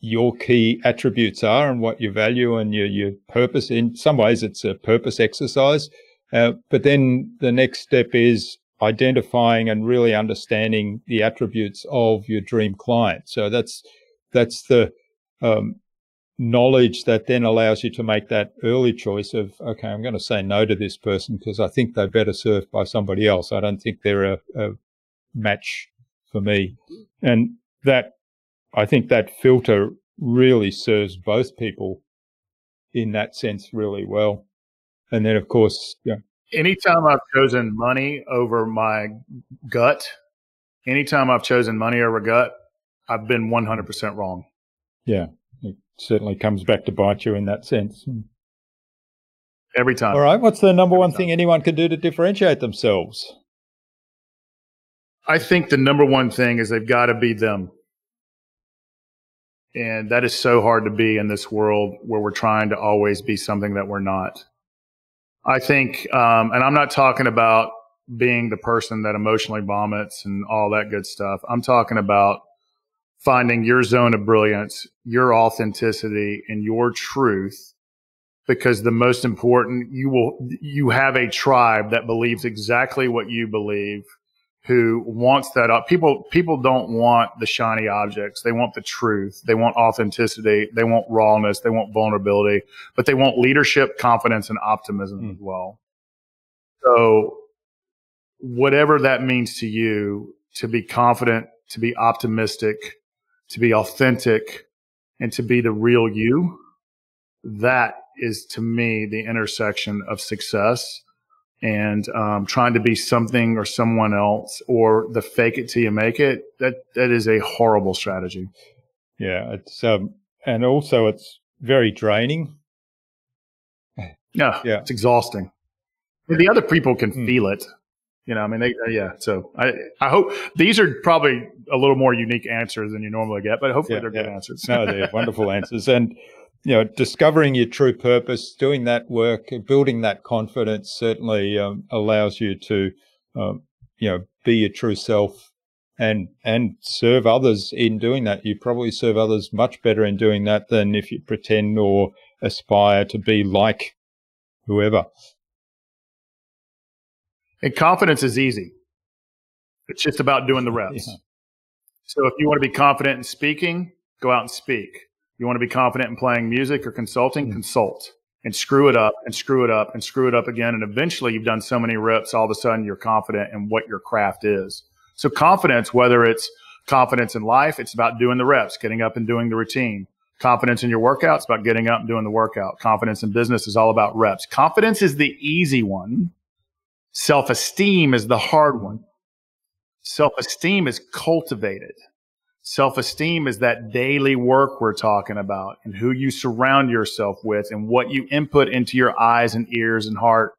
Speaker 1: your key attributes are and what you value and your purpose. In some ways, it's a purpose exercise. But then the next step is identifying and really understanding the attributes of your dream client. So that's the knowledge that then allows you to make that early choice of, okay, I'm going to say no to this person because I think they're better served by somebody else. I don't think they're a match for me. And I think that filter really serves both people in that sense really well. And then, of course,
Speaker 2: anytime I've chosen money over my gut, I've been 100% wrong.
Speaker 1: Yeah, it certainly comes back to bite you in that sense.
Speaker 2: Every time.
Speaker 1: All right, what's the number one thing anyone can do to differentiate themselves?
Speaker 2: I think the number one thing is they've got to be them. And that is so hard to be in this world where we're trying to always be something that we're not. I think, and I'm not talking about being the person that emotionally vomits and all that good stuff. I'm talking about finding your zone of brilliance, your authenticity, and your truth. Because the most important, you have a tribe that believes exactly what you believe, who wants that. People don't want the shiny objects. They want the truth. They want authenticity. They want rawness. They want vulnerability, but they want leadership, confidence, and optimism as well. So whatever that means to you, to be confident, to be optimistic, to be authentic, and to be the real you, that is to me the intersection of success and trying to be something or someone else, or the fake it till you make it. That is a horrible strategy.
Speaker 1: Yeah, it's and also it's very draining.
Speaker 2: Yeah, it's exhausting. The other people can feel it. I mean, So I hope these are probably a little more unique answers than you normally get, but hopefully they're good answers.
Speaker 1: No, they're wonderful answers. And discovering your true purpose, doing that work, building that confidence certainly allows you to, be your true self and serve others in doing that. You probably serve others much better in doing that than if you pretend or aspire to be like whoever.
Speaker 2: And confidence is easy. It's just about doing the reps. Yeah. So if you want to be confident in speaking, go out and speak. You want to be confident in playing music or consulting? Consult and screw it up and screw it up and screw it up again. And eventually you've done so many reps, all of a sudden you're confident in what your craft is. So confidence, whether it's confidence in life, it's about doing the reps, getting up and doing the routine. Confidence in your workout, it's about getting up and doing the workout. Confidence in business is all about reps. Confidence is the easy one. Self-esteem is the hard one. Self-esteem is cultivated. Self-esteem is that daily work we're talking about and who you surround yourself with and what you input into your eyes and ears and heart.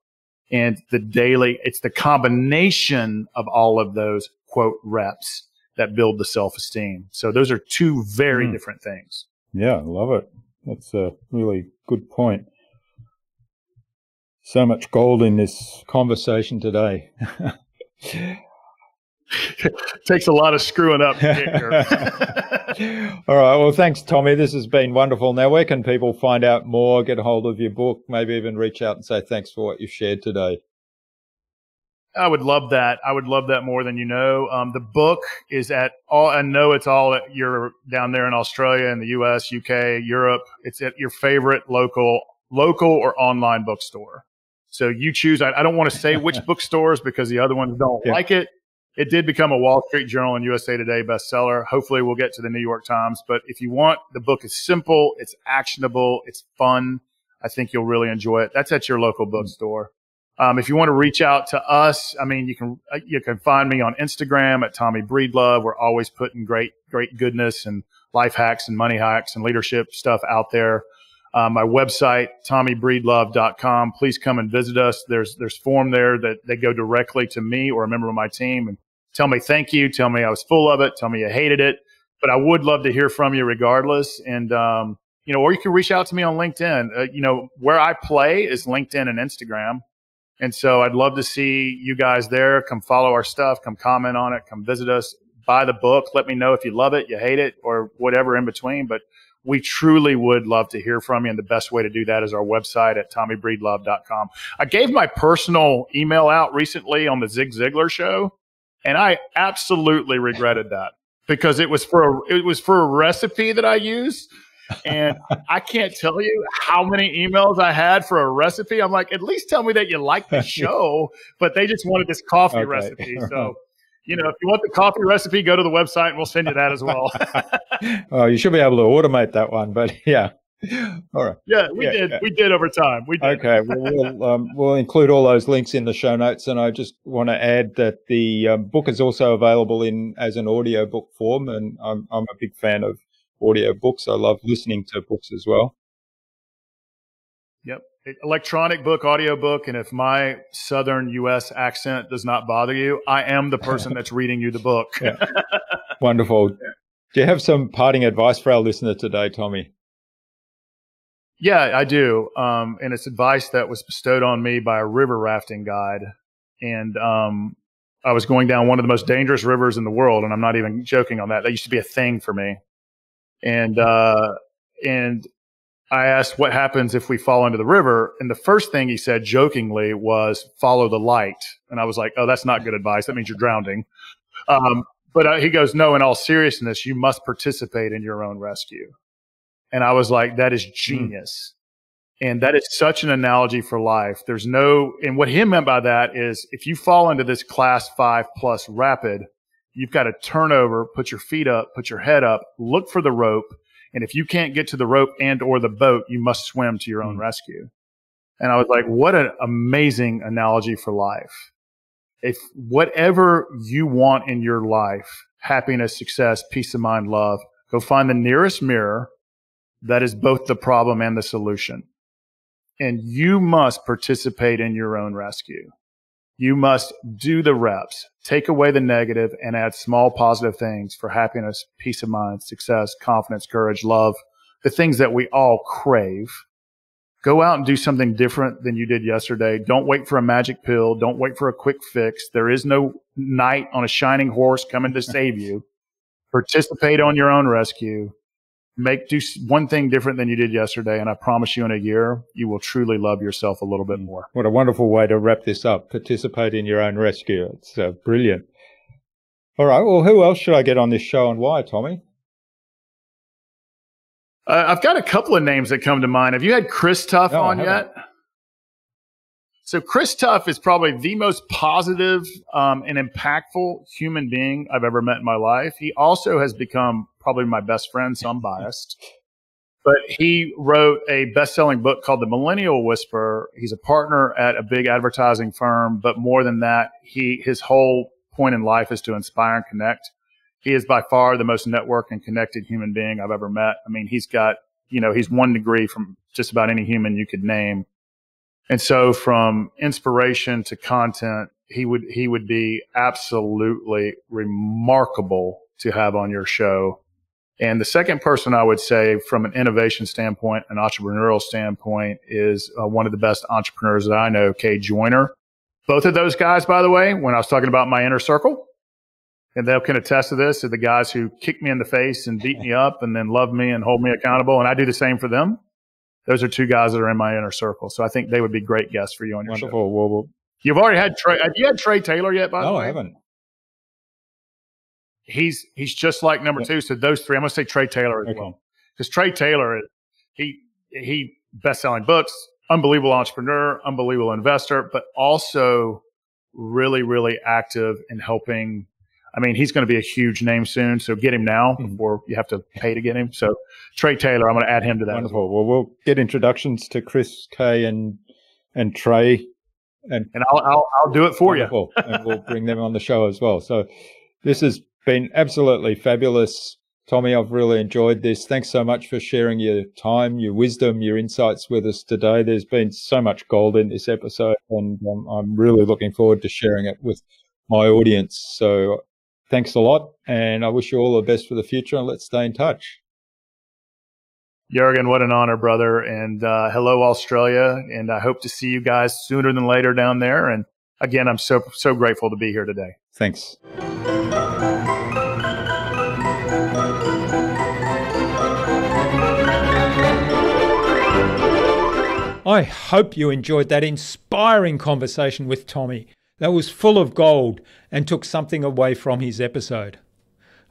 Speaker 2: And it's the combination of all of those, quote, reps that build the self-esteem. So those are two very different things.
Speaker 1: Yeah, I love it. That's a really good point. So much gold in this conversation today.
Speaker 2: Takes a lot of screwing up to get here.
Speaker 1: All right. Well, thanks, Tommy. This has been wonderful. Now, where can people find out more, get a hold of your book, maybe even reach out and say thanks for what you've shared today?
Speaker 2: I would love that. I would love that more than you know. The book is I know it's all you're down there in Australia and the US, UK, Europe. It's at your favorite local or online bookstore. So you choose. I don't want to say which bookstores because the other ones don't like it. It did become a Wall Street Journal and USA Today bestseller. Hopefully we'll get to the New York Times. But if you want, the book is simple. It's actionable. It's fun. I think you'll really enjoy it. That's at your local bookstore. If you want to reach out to us, I mean, you can find me on Instagram at Tommy Breedlove. We're always putting great goodness and life hacks and money hacks and leadership stuff out there. My website, TommyBreedlove.com. Please come and visit us. There's form there that they go directly to me or a member of my team and tell me thank you. Tell me I was full of it. Tell me you hated it. But I would love to hear from you regardless. And, or you can reach out to me on LinkedIn. Where I play is LinkedIn and Instagram. And so I'd love to see you guys there. Come follow our stuff. Come comment on it. Come visit us. Buy the book. Let me know if you love it, you hate it, or whatever in between. But we truly would love to hear from you. And the best way to do that is our website at TommyBreedlove.com. I gave my personal email out recently on the Zig Ziglar show, and I absolutely regretted that because it was for a recipe that I use. And I can't tell you how many emails I had for a recipe. I'm like, at least tell me that you like the show, but they just wanted this coffee recipe. So, if you want the coffee recipe, go to the website and we'll send you that as well.
Speaker 1: Oh, you should be able to automate that one, but yeah. All right.
Speaker 2: Yeah, we did. We did over time. We did.
Speaker 1: Okay. Well, we'll include all those links in the show notes. And I just want to add that the book is also available as an audio book form. And I'm a big fan of audio books. I love listening to books as well.
Speaker 2: Yep. Electronic book, audio book. And if my Southern U.S. accent does not bother you, I am the person that's reading you the book.
Speaker 1: Yeah. Wonderful. Yeah. Do you have some parting advice for our listener today, Tommy?
Speaker 2: Yeah, I do. And it's advice that was bestowed on me by a river rafting guide. And I was going down one of the most dangerous rivers in the world. And I'm not even joking on that. That used to be a thing for me. And I asked what happens if we fall into the river. And the first thing he said jokingly was follow the light. And I was like, oh, that's not good advice. That means you're drowning. But he goes, no, in all seriousness, you must participate in your own rescue. And I was like, that is genius. And that is such an analogy for life. And what he meant by that is if you fall into this class 5+ rapid, you've got to turn over, put your feet up, put your head up, look for the rope. And if you can't get to the rope and or the boat, you must swim to your own rescue. And I was like, what an amazing analogy for life. If whatever you want in your life, happiness, success, peace of mind, love, go find the nearest mirror that is both the problem and the solution. And you must participate in your own rescue. You must do the reps, take away the negative and add small positive things for happiness, peace of mind, success, confidence, courage, love, the things that we all crave. Go out and do something different than you did yesterday. Don't wait for a magic pill. Don't wait for a quick fix. There is no knight on a shining horse coming to save you. Participate on your own rescue. Do one thing different than you did yesterday, and I promise you in a year, you will truly love yourself a little bit more.
Speaker 1: What a wonderful way to wrap this up. Participate in your own rescue. It's brilliant. All right. Well, who else should I get on this show and why, Tommy?
Speaker 2: I've got a couple of names that come to mind. Have you had Chris Tuff on yet? So Chris Tuff is probably the most positive and impactful human being I've ever met in my life. He also has become probably my best friend, so I'm biased. But he wrote a best-selling book called The Millennial Whisperer. He's a partner at a big advertising firm, but more than that, his whole point in life is to inspire and connect. He is by far the most networked and connected human being I've ever met. I mean, he's got, he's 1 degree from just about any human you could name. And so from inspiration to content, he would be absolutely remarkable to have on your show. And the second person I would say from an innovation standpoint, an entrepreneurial standpoint, is one of the best entrepreneurs that I know, Kay Joyner. Both of those guys, by the way, when I was talking about my inner circle, and they can attest to this, are the guys who kick me in the face and beat me up and then love me and hold me accountable. And I do the same for them. Those are 2 guys that are in my inner circle. So I think they would be great guests for you on your show.
Speaker 1: Well,
Speaker 2: you've already had Trey. Have you had Trey Taylor yet, by the way?
Speaker 1: No, I haven't.
Speaker 2: He's just like number 2. So those 3, I'm going to say Trey Taylor as well. Because Trey Taylor, he best-selling books, unbelievable entrepreneur, unbelievable investor, but also really, really active in helping. I mean, he's going to be a huge name soon, so get him now before you have to pay to get him. So Trey Taylor, I'm going to add him to that.
Speaker 1: Wonderful. Well, we'll get introductions to Chris, Kay, and Trey. And
Speaker 2: I'll do it for
Speaker 1: wonderful. You. And we'll bring them on the show as well. So this has been absolutely fabulous. Tommy, I've really enjoyed this. Thanks so much for sharing your time, your wisdom, your insights with us today. There's been so much gold in this episode, and I'm really looking forward to sharing it with my audience. So thanks a lot, and I wish you all the best for the future, and let's stay in touch.
Speaker 2: Jürgen, what an honor, brother. And hello, Australia. And I hope to see you guys sooner than later down there. And again, I'm so grateful to be here today.
Speaker 1: Thanks. I hope you enjoyed that inspiring conversation with Tommy. That was full of gold and took something away from his episode.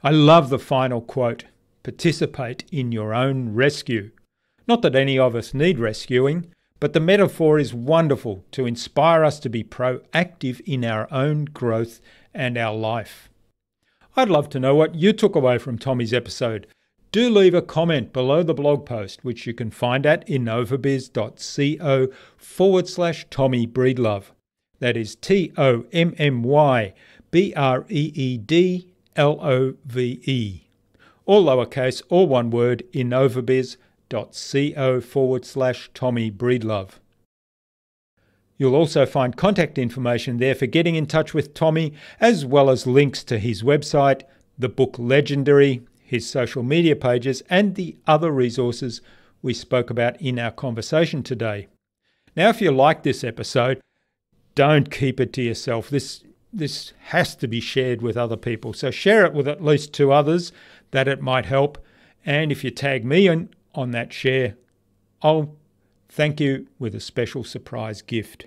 Speaker 1: I love the final quote, "Participate in your own rescue." Not that any of us need rescuing, but the metaphor is wonderful to inspire us to be proactive in our own growth and our life. I'd love to know what you took away from Tommy's episode. Do leave a comment below the blog post, which you can find at innovabiz.co/Tommy Breedlove. That is TOMMYBREEDLOVE. All lowercase, all one word, innovabiz.co/Tommy Breedlove. You'll also find contact information there for getting in touch with Tommy, as well as links to his website, the book Legendary, his social media pages, and the other resources we spoke about in our conversation today. Now, if you like this episode, don't keep it to yourself. This has to be shared with other people. So share it with at least 2 others that it might help. And if you tag me on that share, I'll thank you with a special surprise gift.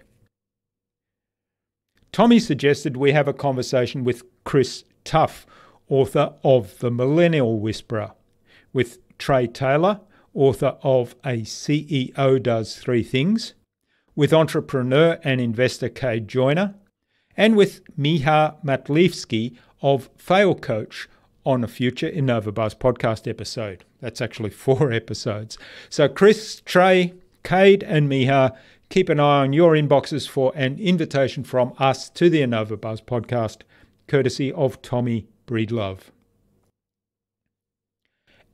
Speaker 1: Tommy suggested we have a conversation with Chris Tuff, author of The Millennial Whisperer, with Trey Taylor, author of A CEO Does 3 Things, with entrepreneur and investor Kay Joyner, and with Miha Matlevsky of Fail Coach on a future InnovaBuzz podcast episode. That's actually 4 episodes. So Chris, Trey, Cade and Miha, keep an eye on your inboxes for an invitation from us to the InnovaBuzz podcast, courtesy of Tommy Breedlove.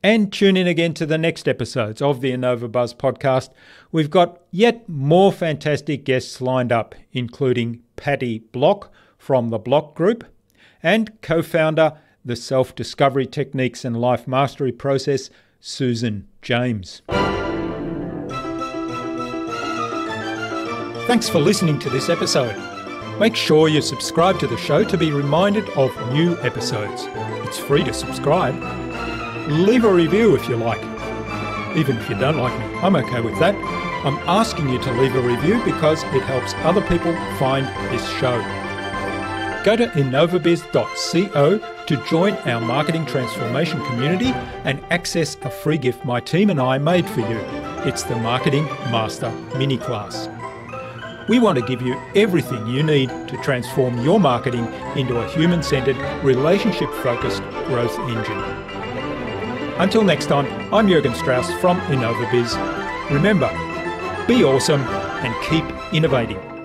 Speaker 1: And tune in again to the next episodes of the InnovaBuzz podcast. We've got yet more fantastic guests lined up, including Patty Block from the Block Group and co-founder the Self-Discovery Techniques and Life Mastery Process, Susan James. Thanks for listening to this episode. Make sure you subscribe to the show to be reminded of new episodes. It's free to subscribe. Leave a review if you like. Even if you don't like me, I'm okay with that. I'm asking you to leave a review because it helps other people find this show. Go to innovabiz.co to join our marketing transformation community and access a free gift my team and I made for you. It's the Marketing Master Mini Class. We want to give you everything you need to transform your marketing into a human-centered, relationship-focused growth engine. Until next time, I'm Jürgen Strauss from InnovaBuzz. Remember, be awesome and keep innovating.